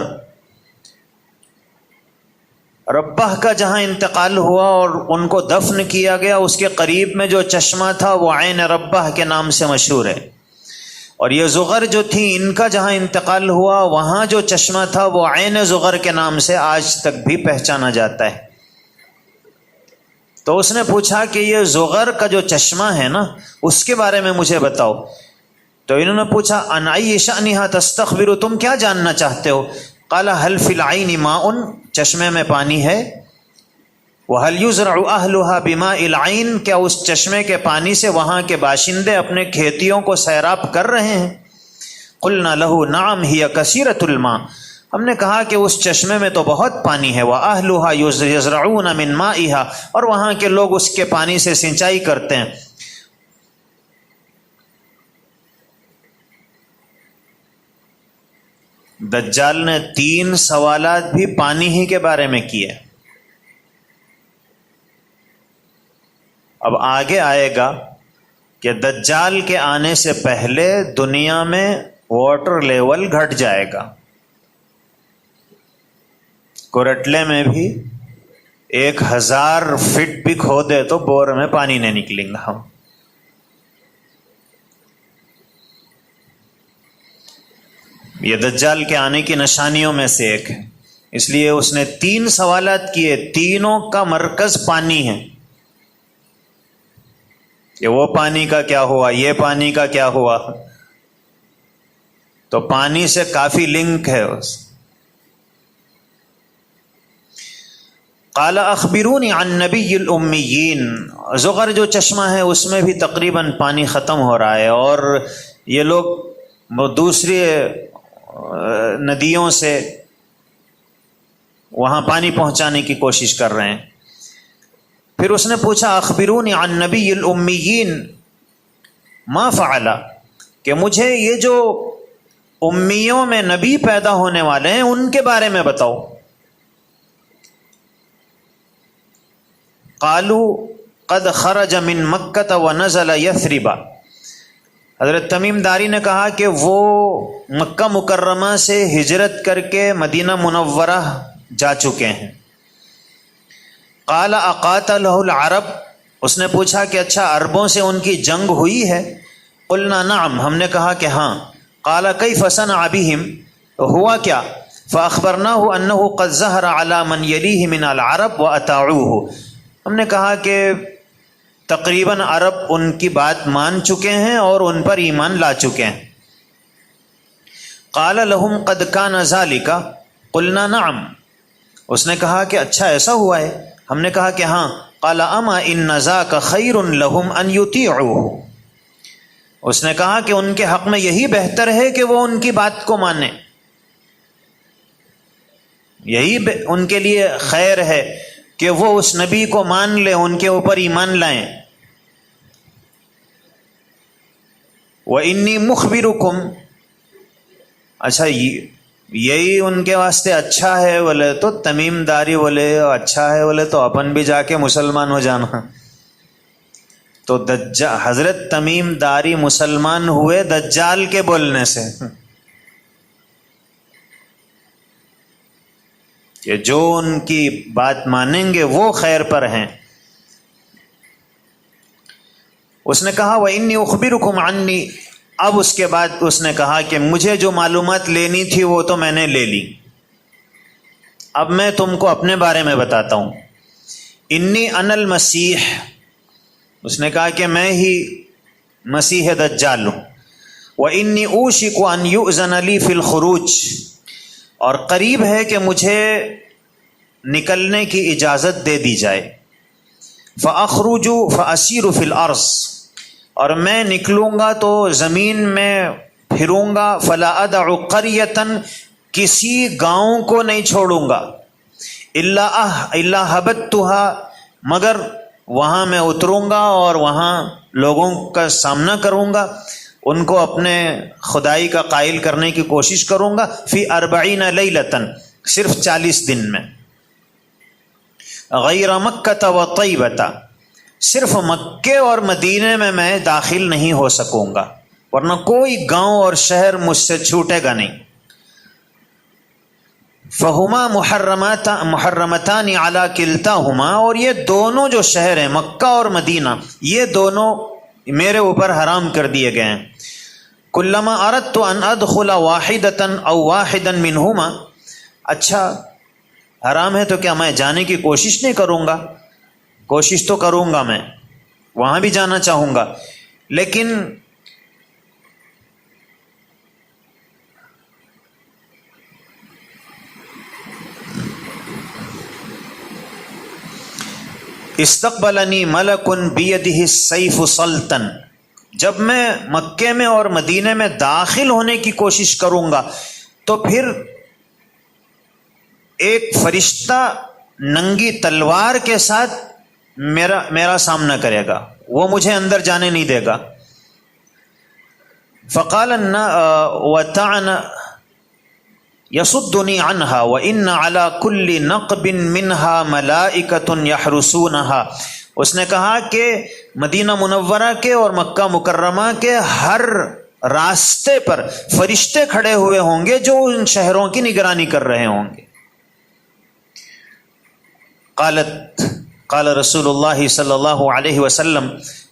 ربہ کا جہاں انتقال ہوا اور ان کو دفن کیا گیا اس کے قریب میں جو چشمہ تھا وہ عین ربہ کے نام سے مشہور ہے، اور یہ زغر جو تھی ان کا جہاں انتقال ہوا وہاں جو چشمہ تھا وہ عین زغر کے نام سے آج تک بھی پہچانا جاتا ہے۔ تو اس نے پوچھا کہ یہ زغر کا جو چشمہ ہے نا اس کے بارے میں مجھے بتاؤ۔ تو انہوں نے پوچھا ان ای شأنھا تستخبر، تم کیا جاننا چاہتے ہو؟ قال هل فی العین ماء، چشمے میں پانی ہے، وهل يزرع اهلها بماء العین، کیا اس چشمے کے پانی سے وہاں کے باشندے اپنے کھیتیوں کو سیراب کر رہے ہیں؟ قلنا له نعم هي کثیرۃ الماء، ہم نے کہا کہ اس چشمے میں تو بہت پانی ہے، وَأَهْلُهَا يَزْرَعُونَ مِن مَائِهَا، اور وہاں کے لوگ اس کے پانی سے سینچائی کرتے ہیں۔ دجال نے 3 سوالات بھی پانی ہی کے بارے میں کیے۔ اب آگے آئے گا کہ دجال کے آنے سے پہلے دنیا میں واٹر لیول گھٹ جائے گا، کورٹلے میں بھی 1000 فٹ بھی کھودے تو بور میں پانی نہیں نکلیں گا ہم۔ یہ دجال کے آنے کی نشانیوں میں سے ایک ہے، اس لیے اس نے 3 سوالات کیے، تینوں کا مرکز پانی ہے کہ وہ پانی کا کیا ہوا، یہ پانی کا کیا ہوا، تو پانی سے کافی لنک ہے اس۔ قال اخبرونی عن نبی الامیین، زغر جو چشمہ ہے اس میں بھی تقریباً پانی ختم ہو رہا ہے، اور یہ لوگ دوسری ندیوں سے وہاں پانی پہنچانے کی کوشش کر رہے ہیں۔ پھر اس نے پوچھا اخبرونی عن نبی الامیین ما فعل، کہ مجھے یہ جو امیوں میں نبی پیدا ہونے والے ہیں ان کے بارے میں بتاؤ۔ قالوا قد خرج من مکہ ونزل یثرب، حضرت تمیم داری نے کہا کہ وہ مکہ مکرمہ سے ہجرت کر کے مدینہ منورہ جا چکے ہیں۔ قال اقاتلہ العرب، اس نے پوچھا کہ اچھا عربوں سے ان کی جنگ ہوئی ہے؟ قلنا نعم، ہم نے کہا کہ ہاں۔ قال کیف صنع بہم، ہوا کیا؟ فاخبرناہ انہ قد ظہر علی من یلیہ من العرب واطاعوہ، ہم نے کہا کہ تقریباً عرب ان کی بات مان چکے ہیں اور ان پر ایمان لا چکے ہیں۔ قال لهم قد كان ذلك، قلنا نعم، اس نے کہا کہ اچھا ایسا ہوا ہے؟ ہم نے کہا کہ ہاں۔ قال اما ان ذاك خیر لهم ان يطيعوه، اس نے کہا کہ ان کے حق میں یہی بہتر ہے کہ وہ ان کی بات کو مانیں، یہی ان کے لیے خیر ہے کہ وہ اس نبی کو مان لیں، ان کے اوپر ایمان لائیں۔ وَإِنِّي مُخْبِرُكُمْ، اچھا یہی ان کے واسطے اچھا ہے بولے تو تمیم داری بولے اچھا ہے بولے تو اپن بھی جا کے مسلمان ہو جانا۔ تو حضرت تمیم داری مسلمان ہوئے دجال کے بولنے سے، کہ جو ان کی بات مانیں گے وہ خیر پر ہیں۔ اس نے کہا وَإِنِّي أُخْبِرُكُمْ عَنِّي، اب اس کے بعد اس نے کہا کہ مجھے جو معلومات لینی تھی وہ تو میں نے لے لی، اب میں تم کو اپنے بارے میں بتاتا ہوں۔ انی انا المسیح، اس نے کہا کہ میں ہی مسیح دجال ہوں۔ وَإِنِّي أُوشِكُ أَن يُؤْذَنَ لِي فِي الْخُرُوجِ، اور قریب ہے کہ مجھے نکلنے کی اجازت دے دی جائے۔ فَأَخْرُجُ فَأَسِيرُ فِي الْأَرْضِ، اور میں نکلوں گا تو زمین میں پھروں گا۔ فَلَا أَدَعُ قَرْيَةً، کسی گاؤں کو نہیں چھوڑوں گا۔ إِلَّا هَبَتْتُهَا، مگر وہاں میں اتروں گا اور وہاں لوگوں کا سامنا کروں گا، ان کو اپنے خدائی کا قائل کرنے کی کوشش کروں گا۔ فی 40 لیلۃ، صرف 40 دن میں۔ غیر مکہ و طیبہ، صرف مکے اور مدینے میں داخل نہیں ہو سکوں گا، ورنہ کوئی گاؤں اور شہر مجھ سے چھوٹے گا نہیں۔ فہما محرمتان علی کلتاہما، اور یہ دونوں جو شہر ہیں مکہ اور مدینہ، یہ دونوں میرے اوپر حرام کر دیے گئے ہیں. کلما اردت ان ادخل واحدۃ او واحدا منہما، اچھا حرام ہے تو کیا میں جانے کی کوشش نہیں کروں گا؟ کوشش تو کروں گا، میں وہاں بھی جانا چاہوں گا، لیکن استقبلنی ملک بیدہ السیف سلطن، جب میں مکے میں اور مدینے میں داخل ہونے کی کوشش کروں گا تو پھر ایک فرشتہ ننگی تلوار کے ساتھ میرا سامنا کرے گا، وہ مجھے اندر جانے نہیں دے گا. فقال وطعن یصدنی عنہا وان علی کل نقب منہا ملائکۃ یحرسونہا، اس نے کہا کہ مدینہ منورہ کے اور مکہ مکرمہ کے ہر راستے پر فرشتے کھڑے ہوئے ہوں گے جو ان شہروں کی نگرانی کر رہے ہوں گے. قال رسول اللہ صلی اللہ علیہ وسلم،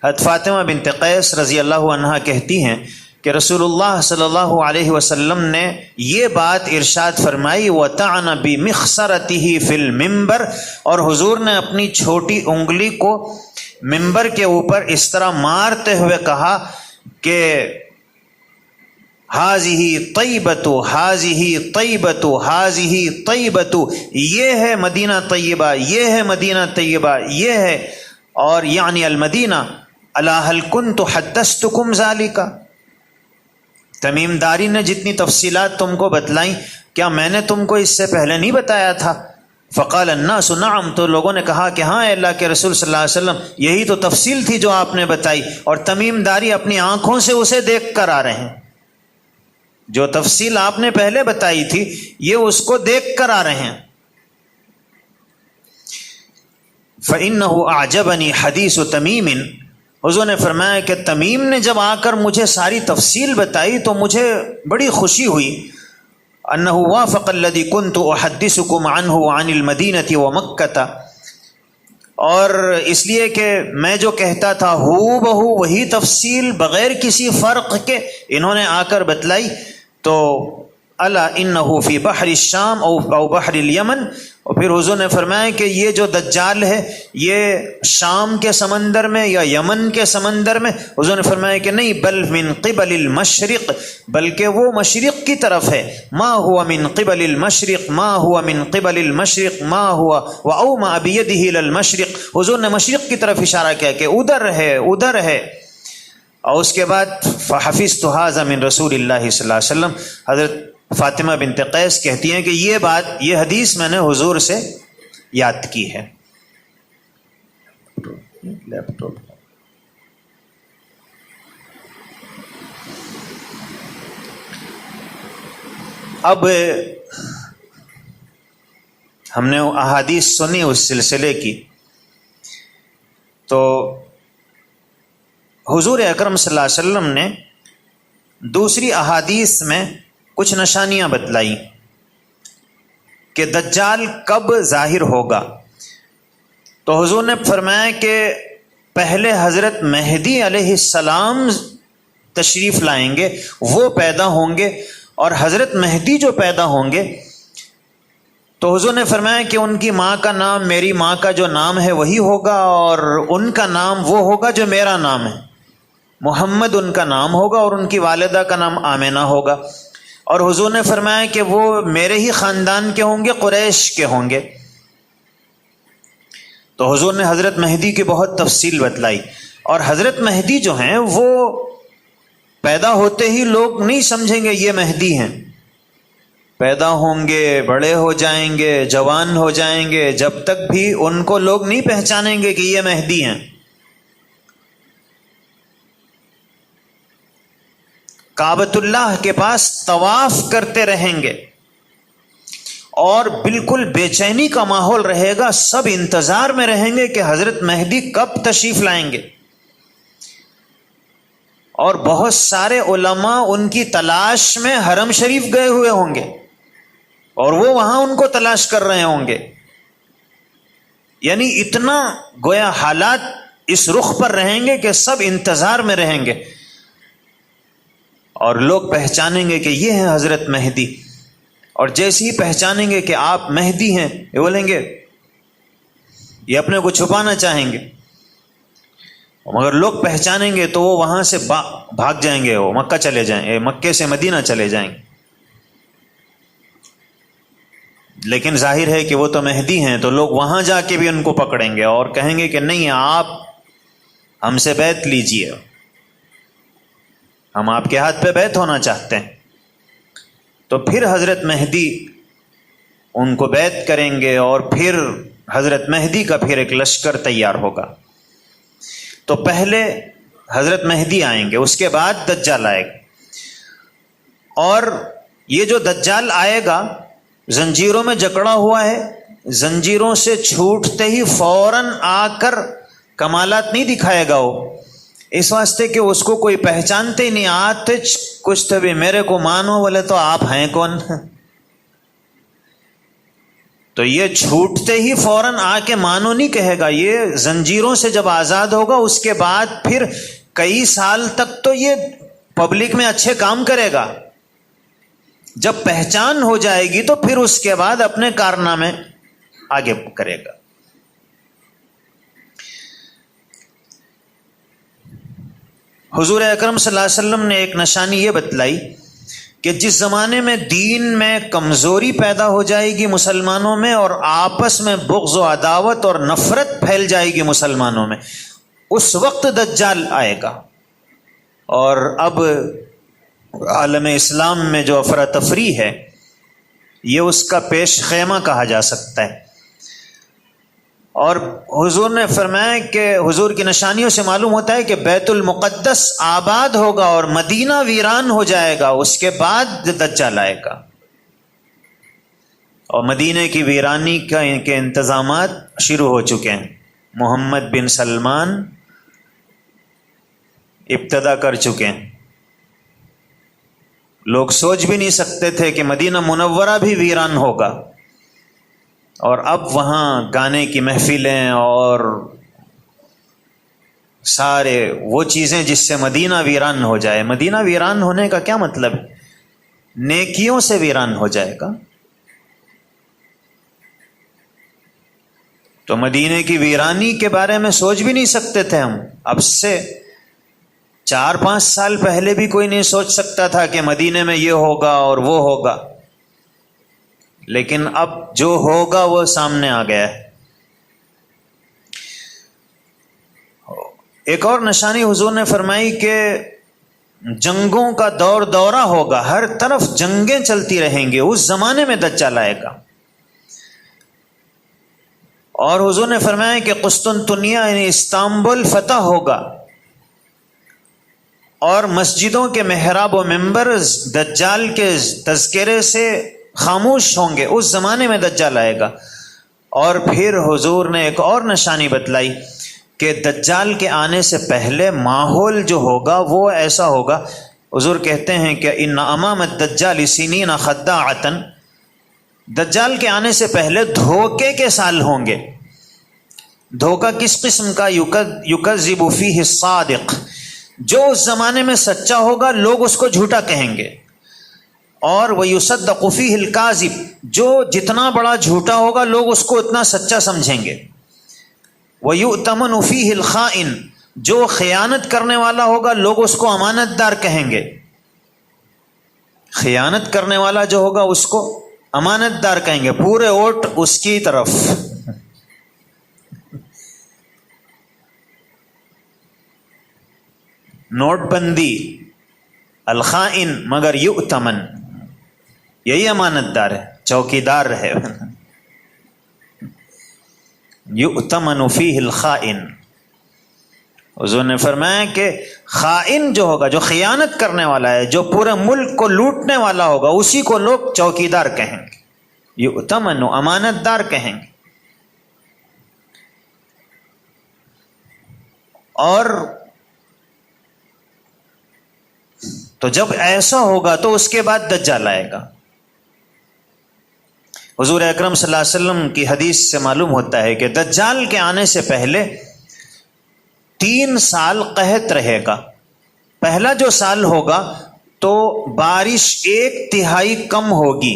حضرت فاطمہ بنت قیس رضی اللہ عنہا کہتی ہیں کہ رسول اللہ صلی اللہ علیہ وسلم نے یہ بات ارشاد فرمائی، وَطَعْنَ بِمِخْصَرَتِهِ فِي الْمِنبَرِ، اور حضور نے اپنی چھوٹی انگلی کو ممبر کے اوپر اس طرح مارتے ہوئے کہا کہ هَذِهِ طَيْبَةُ هَذِهِ طَيْبَةُ هَذِهِ طَيْبَةُ، یہ ہے مدینہ طیبہ، یہ ہے مدینہ طیبہ، یہ ہے، اور یعنی المدینہ. الا هل كنت حدثتكم ذلك، تمیم داری نے جتنی تفصیلات تم کو بتلائیں کیا میں نے تم کو اس سے پہلے نہیں بتایا تھا؟ فقال الناس نعم، تو لوگوں نے کہا کہ ہاں اللہ کے رسول صلی اللہ علیہ وسلم، یہی تو تفصیل تھی جو آپ نے بتائی، اور تمیم داری اپنی آنکھوں سے اسے دیکھ کر آ رہے ہیں. جو تفصیل آپ نے پہلے بتائی تھی یہ اس کو دیکھ کر آ رہے ہیں. فإنه أعجبني حدیث تمیم، حضور نے فرمایا کہ تمیم نے جب آ کر مجھے ساری تفصیل بتائی تو مجھے بڑی خوشی ہوئی. انہ وافق الذی کنت احدثکم عنہ عن المدینہ ومکہ، اور اس لیے کہ میں جو کہتا تھا ہو بہو وہی تفصیل بغیر کسی فرق کے انہوں نے آ کر بتلائی. تو الا انہ فی بحر الشام او بحر الیمن، اور پھر حضور نے فرمایا کہ یہ جو دجال ہے یہ شام کے سمندر میں یا یمن کے سمندر میں، حضور نے فرمایا کہ نہیں، بل من قبل المشرق، بلکہ وہ مشرق کی طرف ہے. ما ہوا من قبل المشرق، ما ہوا من قبل المشرق، ما ہوا واومأ بیدہ الی المشرق، حضور نے مشرق کی طرف اشارہ کیا کہ ادھر ہے ادھر ہے. اور اس کے بعد فحفظت ھذا من رسول اللہ صلی اللہ علیہ وسلم، حضرت فاطمہ بنت قیس کہتی ہیں کہ یہ بات، یہ حدیث میں نے حضور سے یاد کی ہے. اب ہم نے احادیث سنی اس سلسلے کی، تو حضور اکرم صلی اللہ علیہ وسلم نے دوسری احادیث میں کچھ نشانیاں بتلائی کہ دجال کب ظاہر ہوگا. تو حضور نے فرمایا کہ پہلے حضرت مہدی علیہ السلام تشریف لائیں گے، وہ پیدا ہوں گے، اور حضرت مہدی جو پیدا ہوں گے تو حضور نے فرمایا کہ ان کی ماں کا نام میری ماں کا جو نام ہے وہی ہوگا، اور ان کا نام وہ ہوگا جو میرا نام ہے، محمد ان کا نام ہوگا، اور ان کی والدہ کا نام آمنہ ہوگا. اور حضور نے فرمایا کہ وہ میرے ہی خاندان کے ہوں گے، قریش کے ہوں گے. تو حضور نے حضرت مہدی کی بہت تفصیل بتلائی، اور حضرت مہدی جو ہیں وہ پیدا ہوتے ہی لوگ نہیں سمجھیں گے یہ مہدی ہیں، پیدا ہوں گے، بڑے ہو جائیں گے، جوان ہو جائیں گے، جب تک بھی ان کو لوگ نہیں پہچانیں گے کہ یہ مہدی ہیں. کعبۃ اللہ کے پاس طواف کرتے رہیں گے اور بالکل بے چینی کا ماحول رہے گا، سب انتظار میں رہیں گے کہ حضرت مہدی کب تشریف لائیں گے. اور بہت سارے علماء ان کی تلاش میں حرم شریف گئے ہوئے ہوں گے. اور وہ وہاں ان کو تلاش کر رہے ہوں گے. یعنی اتنا گویا حالات اس رخ پر رہیں گے کہ سب انتظار میں رہیں گے، اور لوگ پہچانیں گے کہ یہ ہے حضرت مہدی. اور جیسے ہی پہچانیں گے کہ آپ مہدی ہیں، یہ بولیں گے، یہ اپنے کو چھپانا چاہیں گے، مگر لوگ پہچانیں گے تو وہ وہاں سے بھاگ جائیں گے، وہ مکہ چلے جائیں، مکے سے مدینہ چلے جائیں گے. لیکن ظاہر ہے کہ وہ تو مہدی ہیں، تو لوگ وہاں جا کے بھی ان کو پکڑیں گے اور کہیں گے کہ نہیں، آپ ہم سے بیعت لیجئے، ہم آپ کے ہاتھ پہ بیعت ہونا چاہتے ہیں. تو پھر حضرت مہدی ان کو بیعت کریں گے، اور پھر حضرت مہدی کا پھر ایک لشکر تیار ہوگا. تو پہلے حضرت مہدی آئیں گے، اس کے بعد دجال آئے گا. اور یہ جو دجال آئے گا زنجیروں میں جکڑا ہوا ہے، زنجیروں سے چھوٹتے ہی فوراً آ کر کمالات نہیں دکھائے گا. وہ اس واسطے کہ اس کو کوئی پہچانتے ہی نہیں، آتے کچھ تو بھی میرے کو مانو، بولے تو آپ ہیں کون؟ تو یہ چھوٹتے ہی فوراً آ کے مانو نہیں کہے گا. یہ زنجیروں سے جب آزاد ہوگا اس کے بعد پھر کئی سال تک تو یہ پبلک میں اچھے کام کرے گا. جب پہچان ہو جائے گی تو پھر اس کے بعد اپنے کارنامے آگے کرے گا. حضور اکرم صلی اللہ علیہ وسلم نے ایک نشانی یہ بتلائی کہ جس زمانے میں دین میں کمزوری پیدا ہو جائے گی مسلمانوں میں، اور آپس میں بغض و عداوت اور نفرت پھیل جائے گی مسلمانوں میں، اس وقت دجال آئے گا. اور اب عالم اسلام میں جو افراتفری ہے، یہ اس کا پیش خیمہ کہا جا سکتا ہے. اور حضور نے فرمایا کہ حضور کی نشانیوں سے معلوم ہوتا ہے کہ بیت المقدس آباد ہوگا اور مدینہ ویران ہو جائے گا، اس کے بعد دجال آئے گا. اور مدینہ کی ویرانی کے انتظامات شروع ہو چکے ہیں. محمد بن سلمان ابتدا کر چکے ہیں. لوگ سوچ بھی نہیں سکتے تھے کہ مدینہ منورہ بھی ویران ہوگا، اور اب وہاں گانے کی محفلیں اور سارے وہ چیزیں جس سے مدینہ ویران ہو جائے. مدینہ ویران ہونے کا کیا مطلب ہے؟ نیکیوں سے ویران ہو جائے گا. تو مدینے کی ویرانی کے بارے میں سوچ بھی نہیں سکتے تھے ہم. اب سے 4-5 سال پہلے بھی کوئی نہیں سوچ سکتا تھا کہ مدینے میں یہ ہوگا اور وہ ہوگا، لیکن اب جو ہوگا وہ سامنے آ گیا ہے. ایک اور نشانی حضور نے فرمائی کہ جنگوں کا دورہ ہوگا، ہر طرف جنگیں چلتی رہیں گی. اس زمانے میں دجال آئے گا. اور حضور نے فرمایا کہ قسطنطنیہ یعنی استنبول فتح ہوگا، اور مسجدوں کے محراب و منبر دجال کے تذکرے سے خاموش ہوں گے. اس زمانے میں دجال آئے گا. اور پھر حضور نے ایک اور نشانی بتلائی کہ دجال کے آنے سے پہلے ماحول جو ہوگا وہ ایسا ہوگا. حضور کہتے ہیں کہ ان امام الدجال سنین خداعۃ، دجال کے آنے سے پہلے دھوکے کے سال ہوں گے. دھوکہ کس قسم کا؟ یکذب فیہ الصادق، جو اس زمانے میں سچا ہوگا لوگ اس کو جھوٹا کہیں گے. اور وَيُصَدَّقُ فِيهِ الْكَاذِبُ، جو جتنا بڑا جھوٹا ہوگا لوگ اس کو اتنا سچا سمجھیں گے. وَيُؤْتَمَنُ فِيهِ الْخَائِنُ، جو خیانت کرنے والا ہوگا لوگ اس کو امانت دار کہیں گے. خیانت کرنے والا جو ہوگا اس کو امانت دار کہیں گے، پورے ووٹ اس کی طرف. نوٹ بندی، الخائن مگر یؤتمن، یہی امانت دار ہے، چوکیدار ہے. یؤتمن فیہ الخائن. حضور نے فرمایا کہ خائن جو ہوگا، جو خیانت کرنے والا ہے، جو پورے ملک کو لوٹنے والا ہوگا، اسی کو لوگ چوکیدار کہیں گے. یؤتمن، امانت دار کہیں گے. اور تو جب ایسا ہوگا تو اس کے بعد دجال آئے گا. حضور اکرم صلی اللہ علیہ وسلم کی حدیث سے معلوم ہوتا ہے کہ دجال کے آنے سے پہلے 3 سال قحط رہے گا. پہلا جو سال ہوگا تو بارش 1/3 کم ہوگی،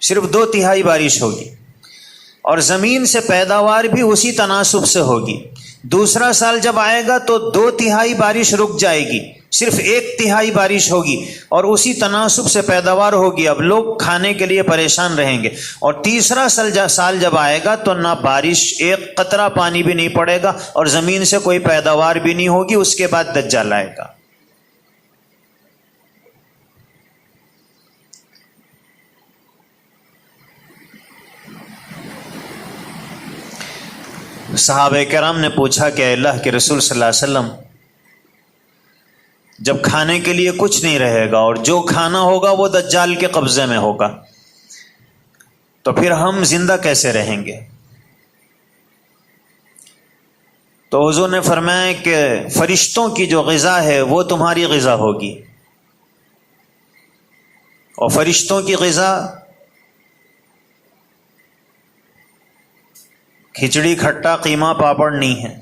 صرف 2/3 بارش ہوگی، اور زمین سے پیداوار بھی اسی تناسب سے ہوگی. دوسرا سال جب آئے گا تو 2/3 بارش رک جائے گی، صرف 1/3 بارش ہوگی اور اسی تناسب سے پیداوار ہوگی. اب لوگ کھانے کے لیے پریشان رہیں گے. اور تیسرا سال جب آئے گا تو نہ بارش، 1 قطرہ پانی بھی نہیں پڑے گا اور زمین سے کوئی پیداوار بھی نہیں ہوگی. اس کے بعد دجال آئے گا. صحابہ کرام نے پوچھا کہ اے اللہ کے رسول صلی اللہ علیہ وسلم، جب کھانے کے لیے کچھ نہیں رہے گا اور جو کھانا ہوگا وہ دجال کے قبضے میں ہوگا، تو پھر ہم زندہ کیسے رہیں گے؟ تو حضور نے فرمایا کہ فرشتوں کی جو غذا ہے وہ تمہاری غذا ہوگی، اور فرشتوں کی غذا کھچڑی کھٹا قیمہ پاپڑ نہیں ہے.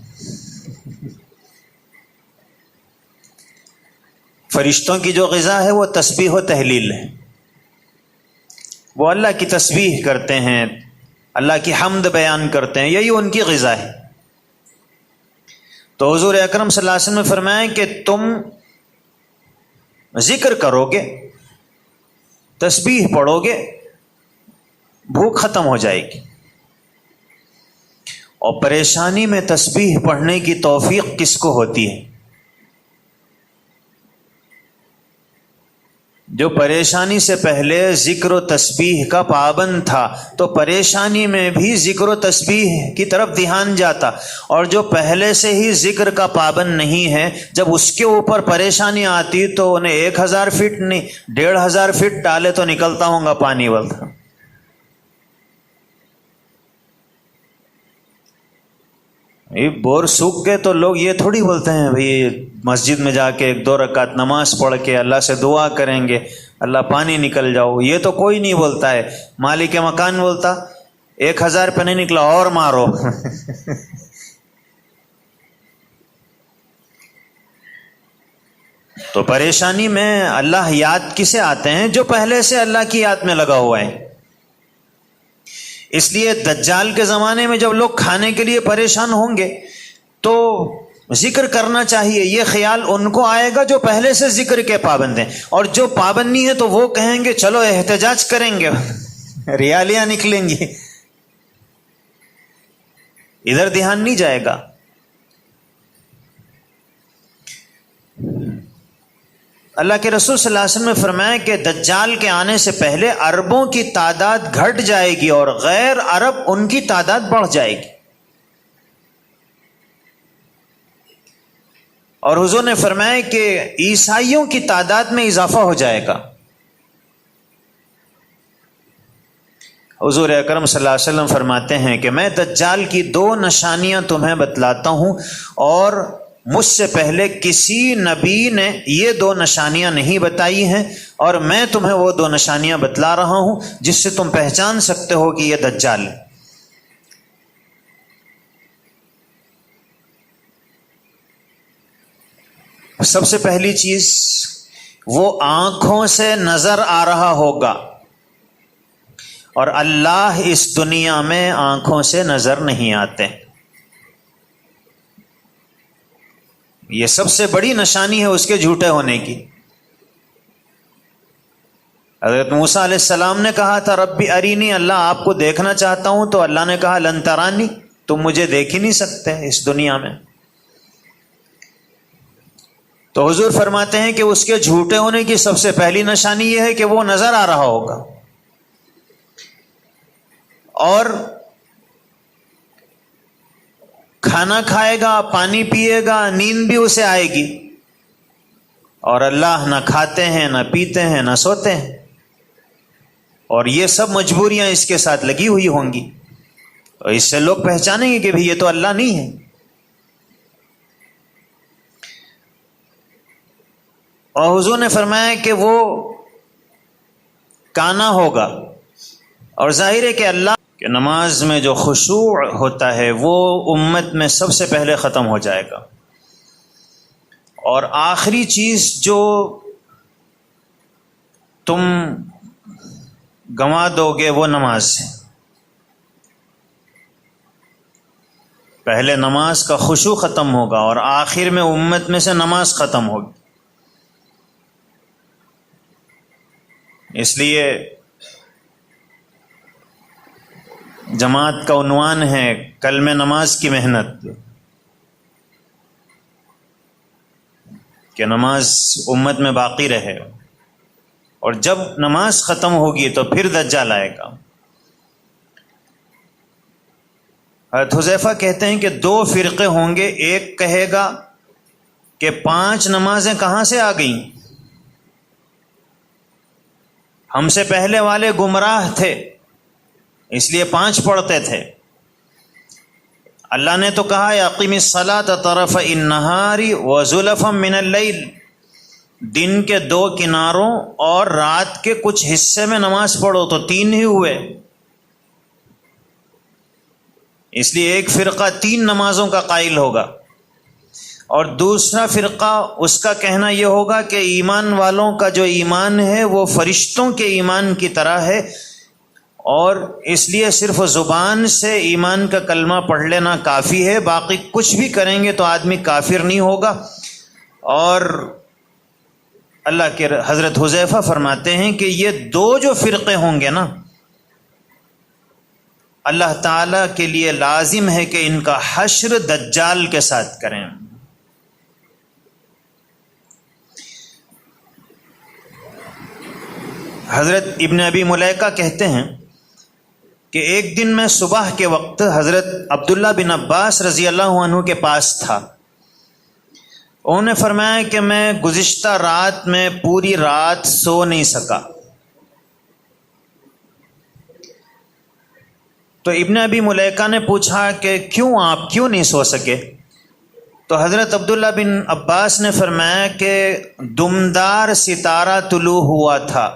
فرشتوں کی جو غذا ہے وہ تسبیح و تحلیل ہے. وہ اللہ کی تسبیح کرتے ہیں، اللہ کی حمد بیان کرتے ہیں، یہی ان کی غذا ہے. تو حضور اکرم صلی اللہ علیہ وسلم نے فرمایا کہ تم ذکر کرو گے، تسبیح پڑھو گے، بھوک ختم ہو جائے گی. اور پریشانی میں تسبیح پڑھنے کی توفیق کس کو ہوتی ہے؟ جو پریشانی سے پہلے ذکر و تسبیح کا پابند تھا تو پریشانی میں بھی ذکر و تسبیح کی طرف دھیان جاتا، اور جو پہلے سے ہی ذکر کا پابند نہیں ہے، جب اس کے اوپر پریشانی آتی تو انہیں 1000 فٹ نہیں 1500 فٹ ڈالے تو نکلتا ہوں گا پانی والتا. بور سوکھ گئے تو لوگ یہ تھوڑی بولتے ہیں بھئی مسجد میں جا کے 1-2 رکعت نماز پڑھ کے اللہ سے دعا کریں گے اللہ پانی نکل جاؤ. یہ تو کوئی نہیں بولتا ہے. مالک مکان بولتا 1000 پہ نہیں نکلا اور مارو. تو پریشانی میں اللہ یاد کسے آتے ہیں؟ جو پہلے سے اللہ کی یاد میں لگا ہوا ہے. اس لیے دجال کے زمانے میں جب لوگ کھانے کے لیے پریشان ہوں گے تو ذکر کرنا چاہیے. یہ خیال ان کو آئے گا جو پہلے سے ذکر کے پابند ہیں، اور جو پابند نہیں ہے تو وہ کہیں گے چلو احتجاج کریں گے، ریالیاں نکلیں گی. ادھر دھیان نہیں جائے گا. اللہ کے رسول صلی اللہ علیہ وسلم نے فرمایا کہ دجال کے آنے سے پہلے عربوں کی تعداد گھٹ جائے گی اور غیر عرب ان کی تعداد بڑھ جائے گی. اور حضور نے فرمایا کہ عیسائیوں کی تعداد میں اضافہ ہو جائے گا. حضور اکرم صلی اللہ علیہ وسلم فرماتے ہیں کہ میں دجال کی 2 نشانیاں تمہیں بتلاتا ہوں، اور مجھ سے پہلے کسی نبی نے یہ 2 نشانیاں نہیں بتائی ہیں، اور میں تمہیں وہ 2 نشانیاں بتلا رہا ہوں جس سے تم پہچان سکتے ہو کہ یہ دجال ہے. سب سے پہلی چیز، وہ آنکھوں سے نظر آ رہا ہوگا، اور اللہ اس دنیا میں آنکھوں سے نظر نہیں آتے. یہ سب سے بڑی نشانی ہے اس کے جھوٹے ہونے کی. حضرت موسیٰ علیہ السلام نے کہا تھا ربی ارینی، اللہ آپ کو دیکھنا چاہتا ہوں، تو اللہ نے کہا لن ترانی، تم مجھے دیکھ ہی نہیں سکتے اس دنیا میں. تو حضور فرماتے ہیں کہ اس کے جھوٹے ہونے کی سب سے پہلی نشانی یہ ہے کہ وہ نظر آ رہا ہوگا، اور کھانا کھائے گا، پانی پیے گا، نیند بھی اسے آئے گی، اور اللہ نہ کھاتے ہیں نہ پیتے ہیں نہ سوتے ہیں، اور یہ سب مجبوریاں اس کے ساتھ لگی ہوئی ہوں گی. اور اس سے لوگ پہچانیں گے کہ بھی یہ تو اللہ نہیں ہے. اور حضور نے فرمایا کہ وہ کانا ہوگا، اور ظاہر ہے کہ اللہ کہ نماز میں جو خشوع ہوتا ہے وہ امت میں سب سے پہلے ختم ہو جائے گا، اور آخری چیز جو تم گنوا دو گے وہ نماز ہے۔ پہلے نماز کا خشوع ختم ہوگا اور آخر میں امت میں سے نماز ختم ہوگی۔ اس لیے جماعت کا عنوان ہے کل میں نماز کی محنت، کہ نماز امت میں باقی رہے، اور جب نماز ختم ہوگی تو پھر دجال آئے گا۔ حضرت حذیفہ کہتے ہیں کہ 2 فرقے ہوں گے، ایک کہے گا کہ 5 نمازیں کہاں سے آ گئیں، ہم سے پہلے والے گمراہ تھے اس لیے 5 پڑھتے تھے، اللہ نے تو کہا ہے اقیم الصلاۃ طرفی النہار وزلفا من اللیل، دن کے 2 کناروں اور رات کے کچھ حصے میں نماز پڑھو، تو 3 ہی ہوئے۔ اس لیے ایک فرقہ 3 نمازوں کا قائل ہوگا، اور دوسرا فرقہ اس کا کہنا یہ ہوگا کہ ایمان والوں کا جو ایمان ہے وہ فرشتوں کے ایمان کی طرح ہے، اور اس لیے صرف زبان سے ایمان کا کلمہ پڑھ لینا کافی ہے، باقی کچھ بھی کریں گے تو آدمی کافر نہیں ہوگا۔ اور اللہ کے حضرت حذیفہ فرماتے ہیں کہ یہ 2 جو فرقے ہوں گے نا، اللہ تعالیٰ کے لیے لازم ہے کہ ان کا حشر دجال کے ساتھ کریں۔ حضرت ابن ابی ملیکہ کہتے ہیں کہ ایک دن میں صبح کے وقت حضرت عبداللہ بن عباس رضی اللہ عنہ کے پاس تھا۔ انہوں نے فرمایا کہ میں گزشتہ رات میں پوری رات سو نہیں سکا۔ تو ابن ابی ملیکہ نے پوچھا کہ آپ کیوں نہیں سو سکے؟ تو حضرت عبداللہ بن عباس نے فرمایا کہ دمدار ستارہ طلوع ہوا تھا،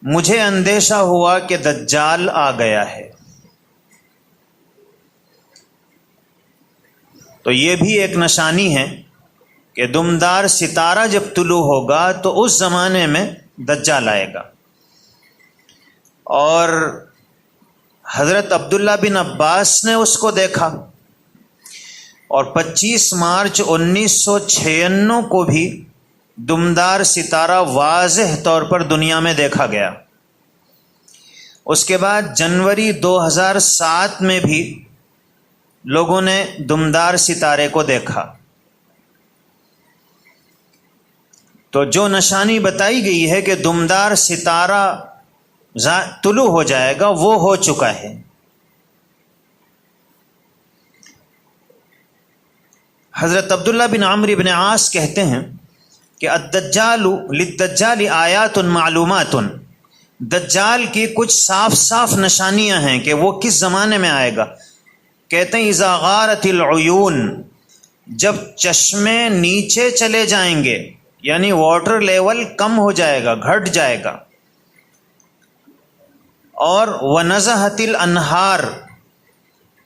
مجھے اندیشہ ہوا کہ دجال آ گیا ہے۔ تو یہ بھی ایک نشانی ہے کہ دمدار ستارہ جب طلوع ہوگا تو اس زمانے میں دجال آئے گا۔ اور حضرت عبداللہ بن عباس نے اس کو دیکھا، اور 25 مارچ 1996 کو بھی دمدار ستارہ واضح طور پر دنیا میں دیکھا گیا۔ اس کے بعد جنوری 2007 میں بھی لوگوں نے دمدار ستارے کو دیکھا۔ تو جو نشانی بتائی گئی ہے کہ دمدار ستارہ طلوع ہو جائے گا وہ ہو چکا ہے۔ حضرت عبداللہ بن عمرو بن عاص کہتے ہیں کہ الدجال للدجال آیات معلومات، دجال کی کچھ صاف صاف نشانیاں ہیں کہ وہ کس زمانے میں آئے گا۔ کہتے ہیں اذا غارت العیون، جب چشمے نیچے چلے جائیں گے، یعنی واٹر لیول کم ہو جائے گا، گھٹ جائے گا۔ اور ونزہت الانہار،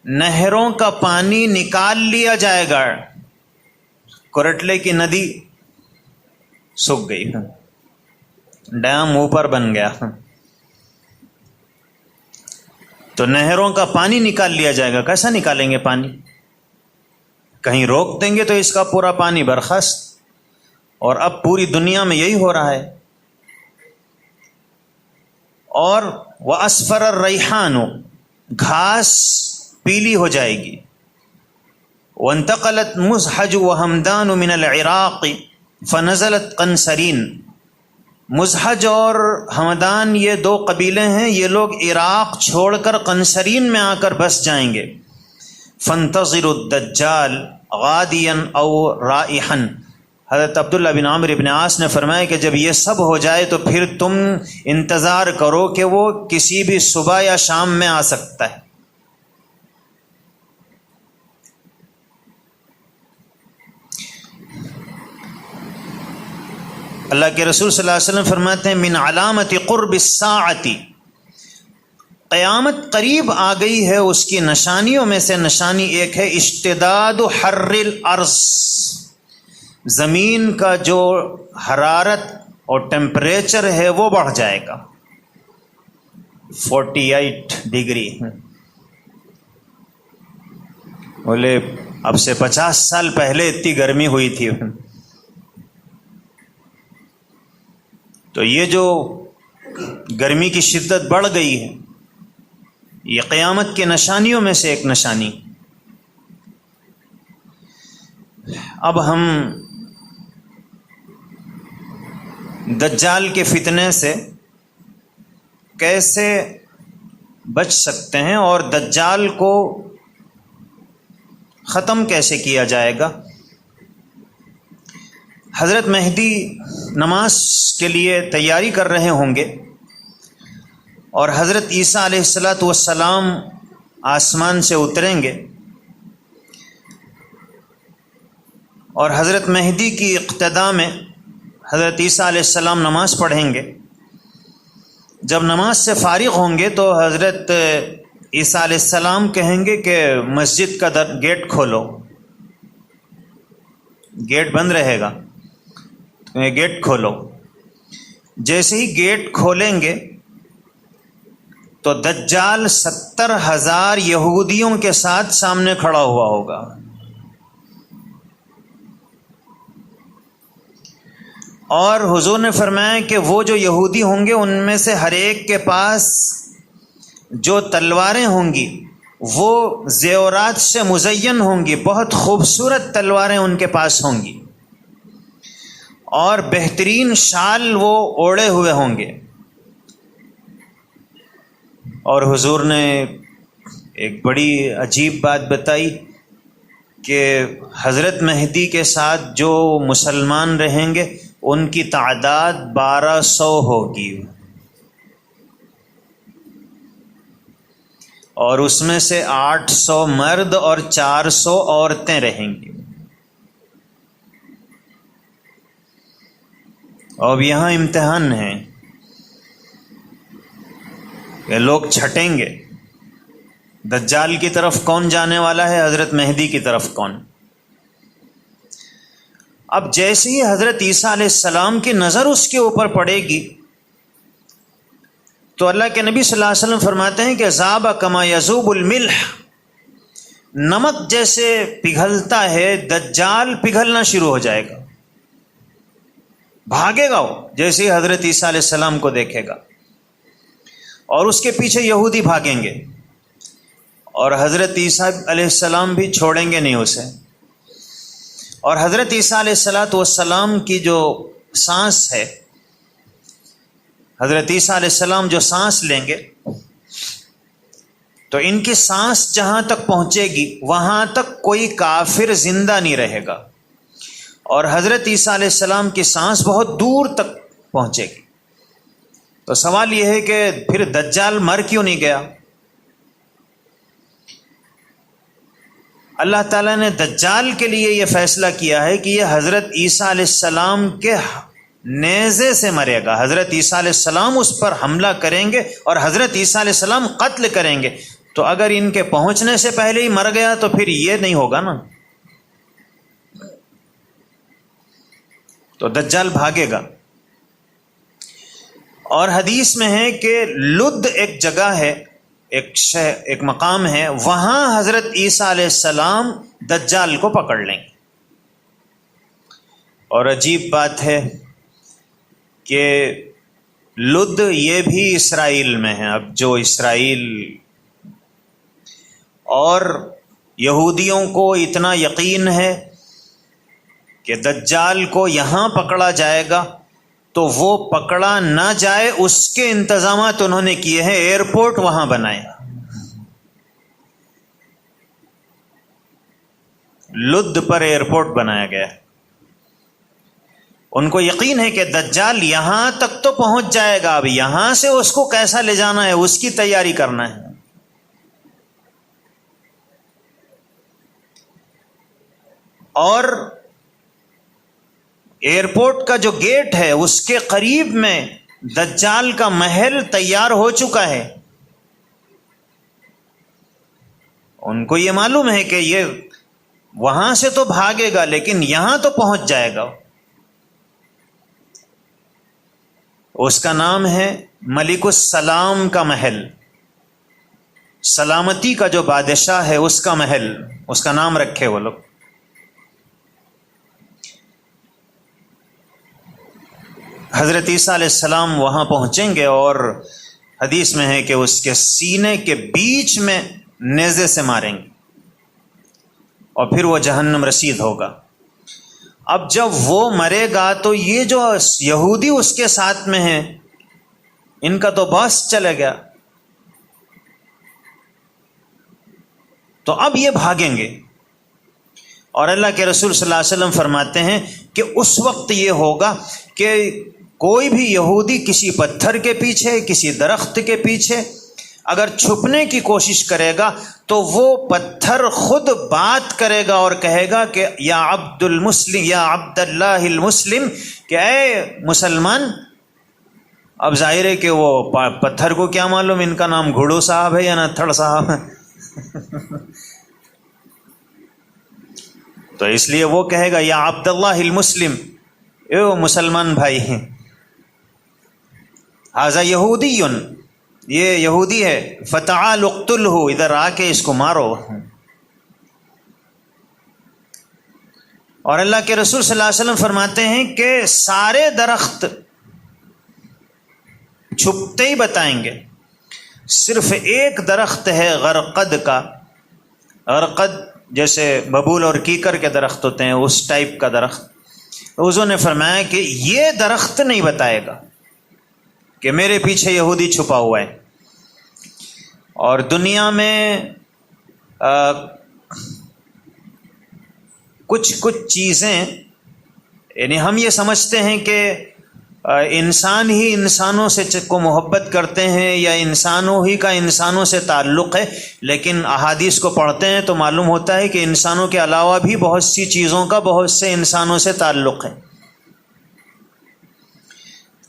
نہروں کا پانی نکال لیا جائے گا، کرٹلے کی ندی سوکھ گئی، ڈیم اوپر بن گیا، تو نہروں کا پانی نکال لیا جائے گا۔ کیسا نکالیں گے پانی؟ کہیں روک دیں گے تو اس کا پورا پانی برخاست، اور اب پوری دنیا میں یہی ہو رہا ہے۔ اور وَأَصْفَرَ الرَّيْحَانُ، گھاس پیلی ہو جائے گی۔ وَانْتَقَلَتْ مُزْحَجُ وَحَمْدَانُ مِنَ الْعِرَاقِ فَنَزَلَتْ قَنْسَرِينَ، مزحج اور حمدان یہ 2 قبیلے ہیں، یہ لوگ عراق چھوڑ کر قنسرین میں آ کر بس جائیں گے۔ فَانْتَظِرُوا الدَّجَّالَ غَادِيًا أَوْ رَائِحًا، حضرت عبداللہ بن عمرو بن عاص نے فرمایا کہ جب یہ سب ہو جائے تو پھر تم انتظار کرو کہ وہ کسی بھی صبح یا شام میں آ سکتا ہے۔ اللہ کے رسول صلی اللہ علیہ وسلم فرماتے ہیں من علامت قرب الساعۃ، قیامت قریب آ گئی ہے، اس کی نشانیوں میں سے نشانی ایک ہے اشتداد حر الارض، زمین کا جو حرارت اور ٹیمپریچر ہے وہ بڑھ جائے گا 48 ڈگری۔ بولے اب سے 50 سال پہلے اتنی گرمی ہوئی تھی۔ تو یہ جو گرمی کی شدت بڑھ گئی ہے، یہ قیامت کی نشانیوں میں سے ایک نشانی۔ اب ہم دجال کے فتنے سے کیسے بچ سکتے ہیں اور دجال کو ختم کیسے کیا جائے گا؟ حضرت مہدی نماز کے لیے تیاری کر رہے ہوں گے اور حضرت عیسیٰ علیہ السلام آسمان سے اتریں گے اور حضرت مہدی کی اقتداء میں حضرت عیسیٰ علیہ السلام نماز پڑھیں گے۔ جب نماز سے فارغ ہوں گے تو حضرت عیسیٰ علیہ السلام کہیں گے کہ مسجد کا گیٹ کھولو، گیٹ بند رہے گا، گیٹ کھولو۔ جیسے ہی گیٹ کھولیں گے تو دجال 70,000 یہودیوں کے ساتھ سامنے کھڑا ہوا ہوگا۔ اور حضور نے فرمایا کہ وہ جو یہودی ہوں گے ان میں سے ہر ایک کے پاس جو تلواریں ہوں گی وہ زیورات سے مزین ہوں گی، بہت خوبصورت تلواریں ان کے پاس ہوں گی اور بہترین شال وہ اوڑے ہوئے ہوں گے۔ اور حضور نے ایک بڑی عجیب بات بتائی کہ حضرت مہدی کے ساتھ جو مسلمان رہیں گے ان کی تعداد 1200 ہوگی، اور اس میں سے 800 مرد اور 400 عورتیں رہیں گی۔ اب یہاں امتحان ہے کہ لوگ چھٹیں گے، دجال کی طرف کون جانے والا ہے، حضرت مہدی کی طرف کون۔ اب جیسے ہی حضرت عیسیٰ علیہ السلام کی نظر اس کے اوپر پڑے گی تو اللہ کے نبی صلی اللہ علیہ وسلم فرماتے ہیں کہ ذاب کما یذوب الملح، نمک جیسے پگھلتا ہے دجال پگھلنا شروع ہو جائے گا، بھاگے گا وہ جیسے ہی حضرت عیسیٰ علیہ السلام کو دیکھے گا، اور اس کے پیچھے یہودی بھاگیں گے اور حضرت عیسیٰ علیہ السلام بھی چھوڑیں گے نہیں اسے۔ اور حضرت عیسیٰ علیہ السلام کی جو سانس ہے، حضرت عیسیٰ علیہ السلام جو سانس لیں گے تو ان کی سانس جہاں تک پہنچے گی وہاں تک کوئی کافر زندہ نہیں رہے گا، اور حضرت عیسیٰ علیہ السلام کی سانس بہت دور تک پہنچے گی۔ تو سوال یہ ہے کہ پھر دجال مر کیوں نہیں گیا؟ اللہ تعالیٰ نے دجال کے لیے یہ فیصلہ کیا ہے کہ یہ حضرت عیسیٰ علیہ السلام کے نیزے سے مرے گا، حضرت عیسیٰ علیہ السلام اس پر حملہ کریں گے اور حضرت عیسیٰ علیہ السلام قتل کریں گے۔ تو اگر ان کے پہنچنے سے پہلے ہی مر گیا تو پھر یہ نہیں ہوگا نا، تو دجال بھاگے گا۔ اور حدیث میں ہے کہ لد ایک جگہ ہے، ایک مقام ہے، وہاں حضرت عیسیٰ علیہ السلام دجال کو پکڑ لیں گے۔ اور عجیب بات ہے کہ لد یہ بھی اسرائیل میں ہے۔ اب جو اسرائیل اور یہودیوں کو اتنا یقین ہے کہ دجال کو یہاں پکڑا جائے گا تو وہ پکڑا نہ جائے اس کے انتظامات انہوں نے کیے ہیں، ایئرپورٹ وہاں بنائے، لد پر ایئرپورٹ بنایا گیا۔ ان کو یقین ہے کہ دجال یہاں تک تو پہنچ جائے گا، اب یہاں سے اس کو کیسا لے جانا ہے اس کی تیاری کرنا ہے۔ اور ایئرپورٹ کا جو گیٹ ہے اس کے قریب میں دجال کا محل تیار ہو چکا ہے. ان کو یہ معلوم ہے کہ یہ وہاں سے تو بھاگے گا لیکن یہاں تو پہنچ جائے گا. اس کا نام ہے ملک السلام کا محل، سلامتی کا جو بادشاہ ہے اس کا محل، اس کا نام رکھے وہ لوگ. حضرت عیسیٰ علیہ السلام وہاں پہنچیں گے اور حدیث میں ہے کہ اس کے سینے کے بیچ میں نیزے سے ماریں گے اور پھر وہ جہنم رسید ہوگا. اب جب وہ مرے گا تو یہ جو یہودی اس کے ساتھ میں ہیں ان کا تو باس چلے گیا، تو اب یہ بھاگیں گے. اور اللہ کے رسول صلی اللہ علیہ وسلم فرماتے ہیں کہ اس وقت یہ ہوگا کہ کوئی بھی یہودی کسی پتھر کے پیچھے، کسی درخت کے پیچھے اگر چھپنے کی کوشش کرے گا تو وہ پتھر خود بات کرے گا اور کہے گا کہ یا عبد المسلم، یا عبد اللہ المسلم، کہ اے مسلمان. اب ظاہر ہے کہ وہ پتھر کو کیا معلوم ان کا نام گھوڑو صاحب ہے یا نتھڑ صاحب ہے. تو اس لیے وہ کہے گا یا عبد اللہ المسلم، اے مسلمان بھائی ہیں. ھذا یہودی، یہ یہودی ہے، فتعال اقتلہ، ادھر آ کے اس کو مارو. اور اللہ کے رسول صلی اللہ علیہ وسلم فرماتے ہیں کہ سارے درخت چھپتے ہی بتائیں گے، صرف ایک درخت ہے غرقد کا. غرقد جیسے ببول اور کیکر کے درخت ہوتے ہیں اس ٹائپ کا درخت. حضور نے فرمایا کہ یہ درخت نہیں بتائے گا کہ میرے پیچھے یہودی چھپا ہوا ہے. اور دنیا میں کچھ چیزیں، یعنی ہم یہ سمجھتے ہیں کہ انسان ہی انسانوں سے کو محبت کرتے ہیں یا انسانوں ہی کا انسانوں سے تعلق ہے، لیکن احادیث کو پڑھتے ہیں تو معلوم ہوتا ہے کہ انسانوں کے علاوہ بھی بہت سی چیزوں کا بہت سے انسانوں سے تعلق ہے.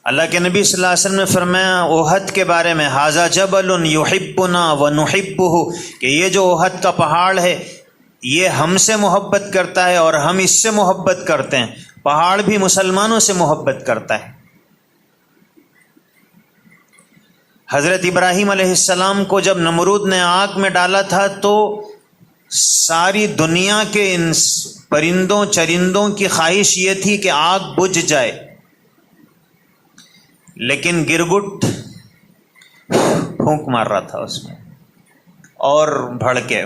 اللہ کے نبی صلی اللہ علیہ وسلم نے فرمایا احد کے بارے میں، ھذا جبل یحبنا ونحبہ، کہ یہ جو احد کا پہاڑ ہے یہ ہم سے محبت کرتا ہے اور ہم اس سے محبت کرتے ہیں. پہاڑ بھی مسلمانوں سے محبت کرتا ہے. حضرت ابراہیم علیہ السلام کو جب نمرود نے آگ میں ڈالا تھا تو ساری دنیا کے ان پرندوں چرندوں کی خواہش یہ تھی کہ آگ بجھ جائے، لیکن گرگٹ پھونک مار رہا تھا اس میں اور بھڑکے.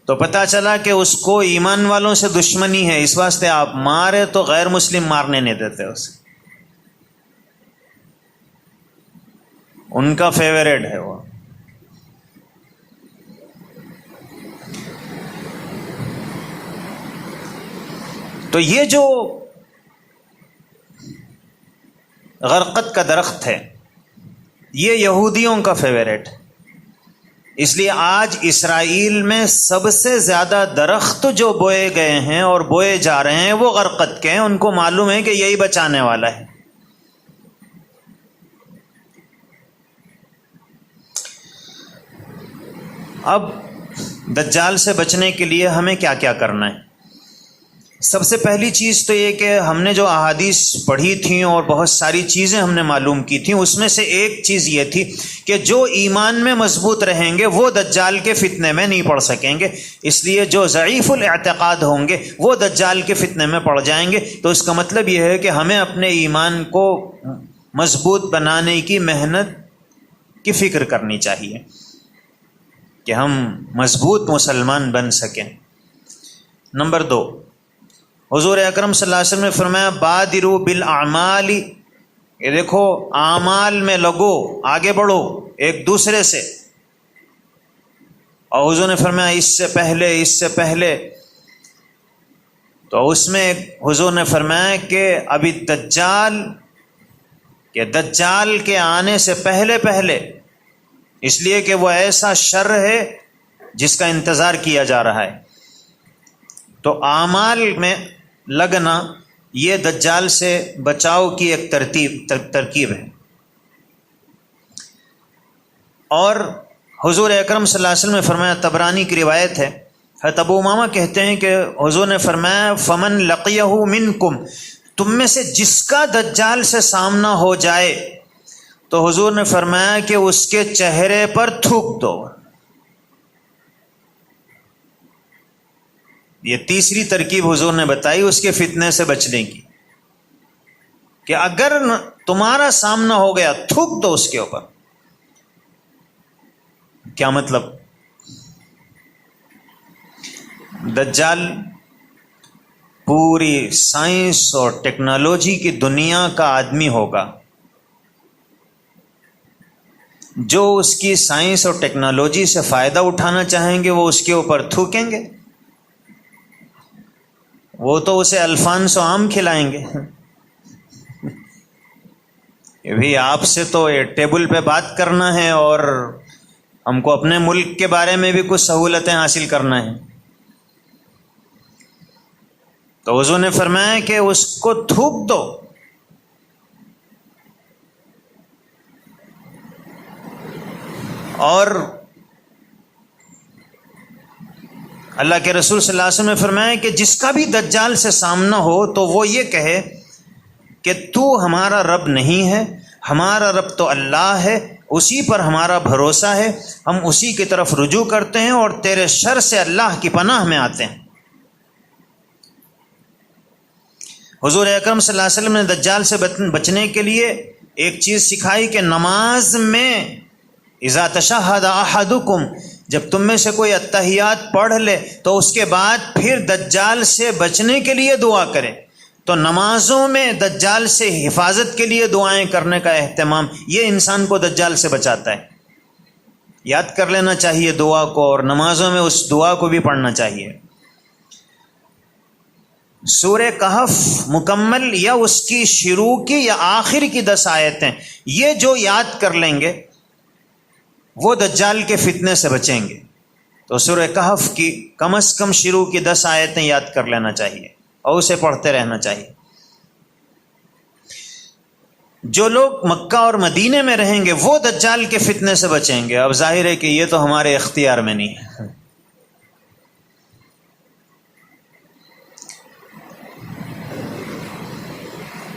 تو پتہ چلا کہ اس کو ایمان والوں سے دشمنی ہے، اس واسطے آپ مارے تو غیر مسلم مارنے نہیں دیتے اسے، ان کا فیوریٹ ہے وہ. تو یہ جو غرقد کا درخت ہے یہ یہودیوں کا فیوریٹ ہے. اس لیے آج اسرائیل میں سب سے زیادہ درخت جو بوئے گئے ہیں اور بوئے جا رہے ہیں وہ غرقد کے ہیں. ان کو معلوم ہے کہ یہی بچانے والا ہے. اب دجال سے بچنے کے لیے ہمیں کیا کیا کرنا ہے؟ سب سے پہلی چیز تو یہ کہ ہم نے جو احادیث پڑھی تھیں اور بہت ساری چیزیں ہم نے معلوم کی تھیں، اس میں سے ایک چیز یہ تھی کہ جو ایمان میں مضبوط رہیں گے وہ دجال کے فتنے میں نہیں پڑ سکیں گے. اس لیے جو ضعیف الاعتقاد ہوں گے وہ دجال کے فتنے میں پڑ جائیں گے. تو اس کا مطلب یہ ہے کہ ہمیں اپنے ایمان کو مضبوط بنانے کی محنت کی فکر کرنی چاہیے کہ ہم مضبوط مسلمان بن سکیں. نمبر 2، حضور اکرم صلی اللہ علیہ وسلم نے فرمایا بادروا بالاعمال، یہ دیکھو اعمال میں لگو، آگے بڑھو ایک دوسرے سے. اور حضور نے فرمایا اس سے پہلے تو اس میں حضور نے فرمایا کہ ابھی دجال کے آنے سے پہلے، اس لیے کہ وہ ایسا شر ہے جس کا انتظار کیا جا رہا ہے. تو اعمال میں لگنا یہ دجال سے بچاؤ کی ایک ترکیب ہے. اور حضور اکرم صلی اللہ علیہ وسلم نے فرمایا، طبرانی کی روایت ہے، حضرت ابو امامہ کہتے ہیں کہ حضور نے فرمایا فمن لقیہ منکم، تم میں سے جس کا دجال سے سامنا ہو جائے تو حضور نے فرمایا کہ اس کے چہرے پر تھوک دو. یہ تیسری ترکیب حضور نے بتائی اس کے فتنے سے بچنے کی، کہ اگر تمہارا سامنا ہو گیا تھوک دو اس کے اوپر. کیا مطلب؟ دجال پوری سائنس اور ٹیکنالوجی کی دنیا کا آدمی ہوگا جو اس کی سائنس اور ٹیکنالوجی سے فائدہ اٹھانا چاہیں گے وہ اس کے اوپر تھوکیں گے. وہ تو اسے الفانسو آم کھلائیں گے کہ بھی آپ سے تو ٹیبل پہ بات کرنا ہے اور ہم کو اپنے ملک کے بارے میں بھی کچھ سہولتیں حاصل کرنا ہے. تو حضور نے فرمایا کہ اس کو تھوک دو. اور اللہ کے رسول صلی اللہ علیہ وسلم نے فرمایا کہ جس کا بھی دجال سے سامنا ہو تو وہ یہ کہے کہ تو ہمارا رب نہیں ہے، ہمارا رب تو اللہ ہے، اسی پر ہمارا بھروسہ ہے، ہم اسی کی طرف رجوع کرتے ہیں اور تیرے شر سے اللہ کی پناہ میں آتے ہیں. حضور اکرم صلی اللہ علیہ وسلم نے دجال سے بچنے کے لیے ایک چیز سکھائی کہ نماز میں اذا تشہد احدکم، جب تم میں سے کوئی اتحیات پڑھ لے تو اس کے بعد پھر دجال سے بچنے کے لیے دعا کرے. تو نمازوں میں دجال سے حفاظت کے لیے دعائیں کرنے کا اہتمام، یہ انسان کو دجال سے بچاتا ہے. یاد کر لینا چاہیے دعا کو، اور نمازوں میں اس دعا کو بھی پڑھنا چاہیے. سورہ کہف مکمل یا اس کی شروع کی یا آخر کی 10 آیتیں، یہ جو یاد کر لیں گے وہ دجال کے فتنے سے بچیں گے. تو سورہ کہف کی کم از کم شروع کی 10 آیتیں یاد کر لینا چاہیے اور اسے پڑھتے رہنا چاہیے. جو لوگ مکہ اور مدینے میں رہیں گے وہ دجال کے فتنے سے بچیں گے. اب ظاہر ہے کہ یہ تو ہمارے اختیار میں نہیں ہے.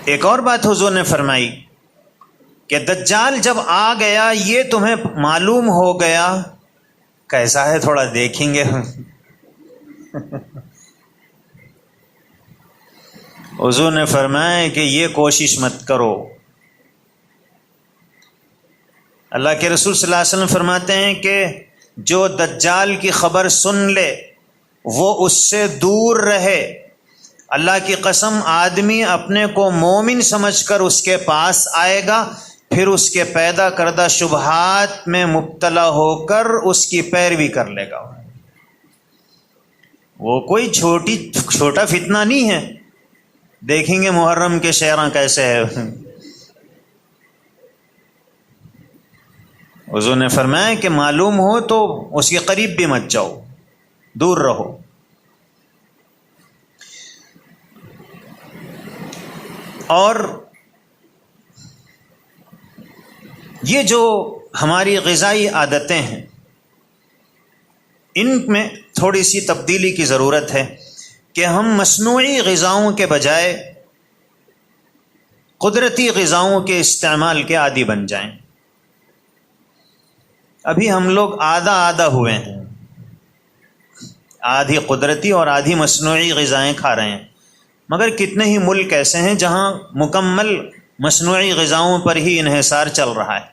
ایک اور بات حضور نے فرمائی کہ دجال جب آ گیا یہ تمہیں معلوم ہو گیا، کیسا ہے تھوڑا دیکھیں گے. حضور نے فرمایا کہ یہ کوشش مت کرو. اللہ کے رسول صلی اللہ علیہ وسلم فرماتے ہیں کہ جو دجال کی خبر سن لے وہ اس سے دور رہے. اللہ کی قسم آدمی اپنے کو مومن سمجھ کر اس کے پاس آئے گا، پھر اس کے پیدا کردہ شبہات میں مبتلا ہو کر اس کی پیروی کر لے گا. وہ کوئی چھوٹا فتنہ نہیں ہے. دیکھیں گے محرم کے شعراں کیسے ہے. حضور نے فرمایا کہ معلوم ہو تو اس کے قریب بھی مت جاؤ، دور رہو. اور یہ جو ہماری غذائی عادتیں ہیں ان میں تھوڑی سی تبدیلی کی ضرورت ہے کہ ہم مصنوعی غذاؤں کے بجائے قدرتی غذاؤں کے استعمال کے عادی بن جائیں. ابھی ہم لوگ آدھا ہوئے ہیں، آدھی قدرتی اور آدھی مصنوعی غذائیں کھا رہے ہیں. مگر کتنے ہی ملک ایسے ہیں جہاں مکمل مصنوعی غذاؤں پر ہی انحصار چل رہا ہے.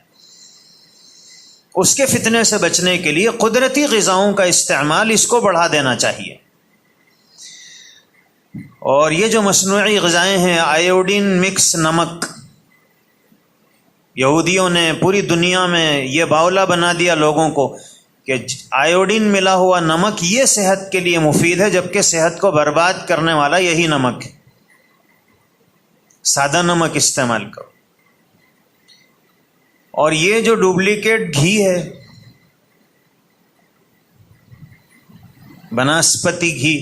اس کے فتنے سے بچنے کے لیے قدرتی غذاؤں کا استعمال اس کو بڑھا دینا چاہیے. اور یہ جو مصنوعی غذائیں ہیں، آیوڈین مکس نمک، یہودیوں نے پوری دنیا میں یہ باولا بنا دیا لوگوں کو کہ آیوڈین ملا ہوا نمک یہ صحت کے لیے مفید ہے، جبکہ صحت کو برباد کرنے والا یہی نمک ہے. سادہ نمک استعمال کرو. اور یہ جو ڈپلیکیٹ گھی ہے، بناسپتی گھی،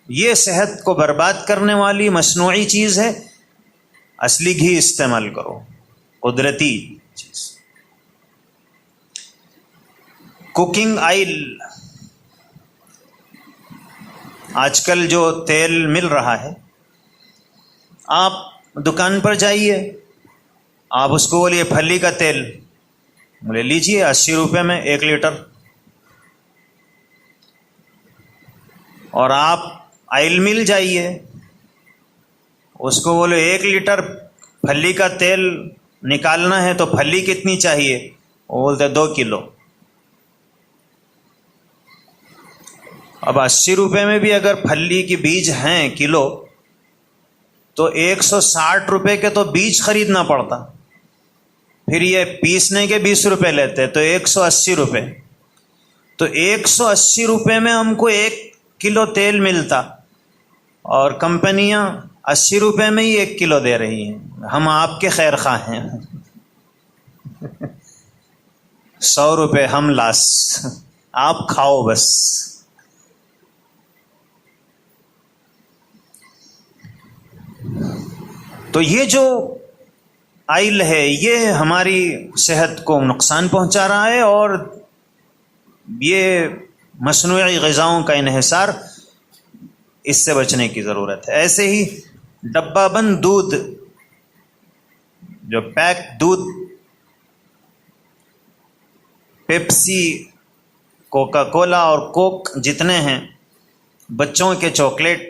یہ صحت کو برباد کرنے والی مصنوعی چیز ہے. اصلی گھی استعمال کرو، قدرتی چیز. کوکنگ آئل، آج کل جو تیل مل رہا ہے، آپ دکان پر جائیے، آپ اس کو بولیے پھلی کا تیل، بولے لیجیے 80 روپے میں 1 لیٹر. اور آپ آئل مل جائیے، اس کو بولے 1 لیٹر پھلی کا تیل نکالنا ہے تو پھلی کتنی چاہیے، وہ بولتے 2 کلو. اب 80 روپے میں بھی اگر پھلی کے بیج ہیں کلو، تو 160 روپے کے تو بیج خریدنا پڑتا. پھر یہ پیسنے کے 20 روپے لیتے تو 180 روپے. تو 180 روپے میں ہم کو 1 کلو تیل ملتا، اور کمپنیاں 80 روپے میں ہی 1 کلو دے رہی ہیں. ہم آپ کے خیر خواہ ہیں. 100 روپے ہم لاس، آپ کھاؤ بس. تو یہ جو آئل ہے یہ ہماری صحت کو نقصان پہنچا رہا ہے، اور یہ مصنوعی غذاؤں کا انحصار، اس سے بچنے کی ضرورت ہے. ایسے ہی ڈبہ بند دودھ، جو پیک دودھ، پیپسی، کوکا کولا اور کوک جتنے ہیں، بچوں کے چاکلیٹ،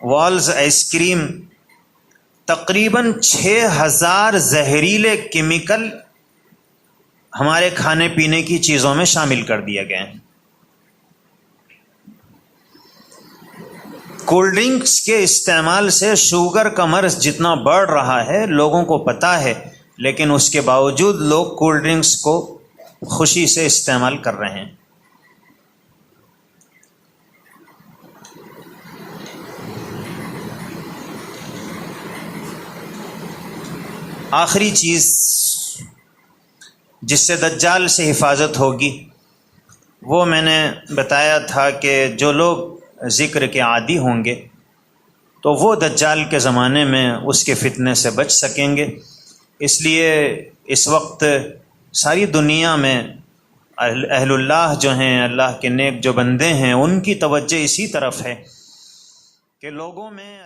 والز آئس کریم، تقریباً 6000 زہریلے کیمیکل ہمارے کھانے پینے کی چیزوں میں شامل کر دیے گئے ہیں. کولڈ ڈرنکس کے استعمال سے شوگر کا مرض جتنا بڑھ رہا ہے لوگوں کو پتہ ہے، لیکن اس کے باوجود لوگ کولڈ ڈرنکس کو خوشی سے استعمال کر رہے ہیں. آخری چیز جس سے دجال سے حفاظت ہوگی، وہ میں نے بتایا تھا کہ جو لوگ ذکر کے عادی ہوں گے تو وہ دجال کے زمانے میں اس کے فتنے سے بچ سکیں گے. اس لیے اس وقت ساری دنیا میں اہل اللہ جو ہیں، اللہ کے نیک جو بندے ہیں، ان کی توجہ اسی طرف ہے کہ لوگوں میں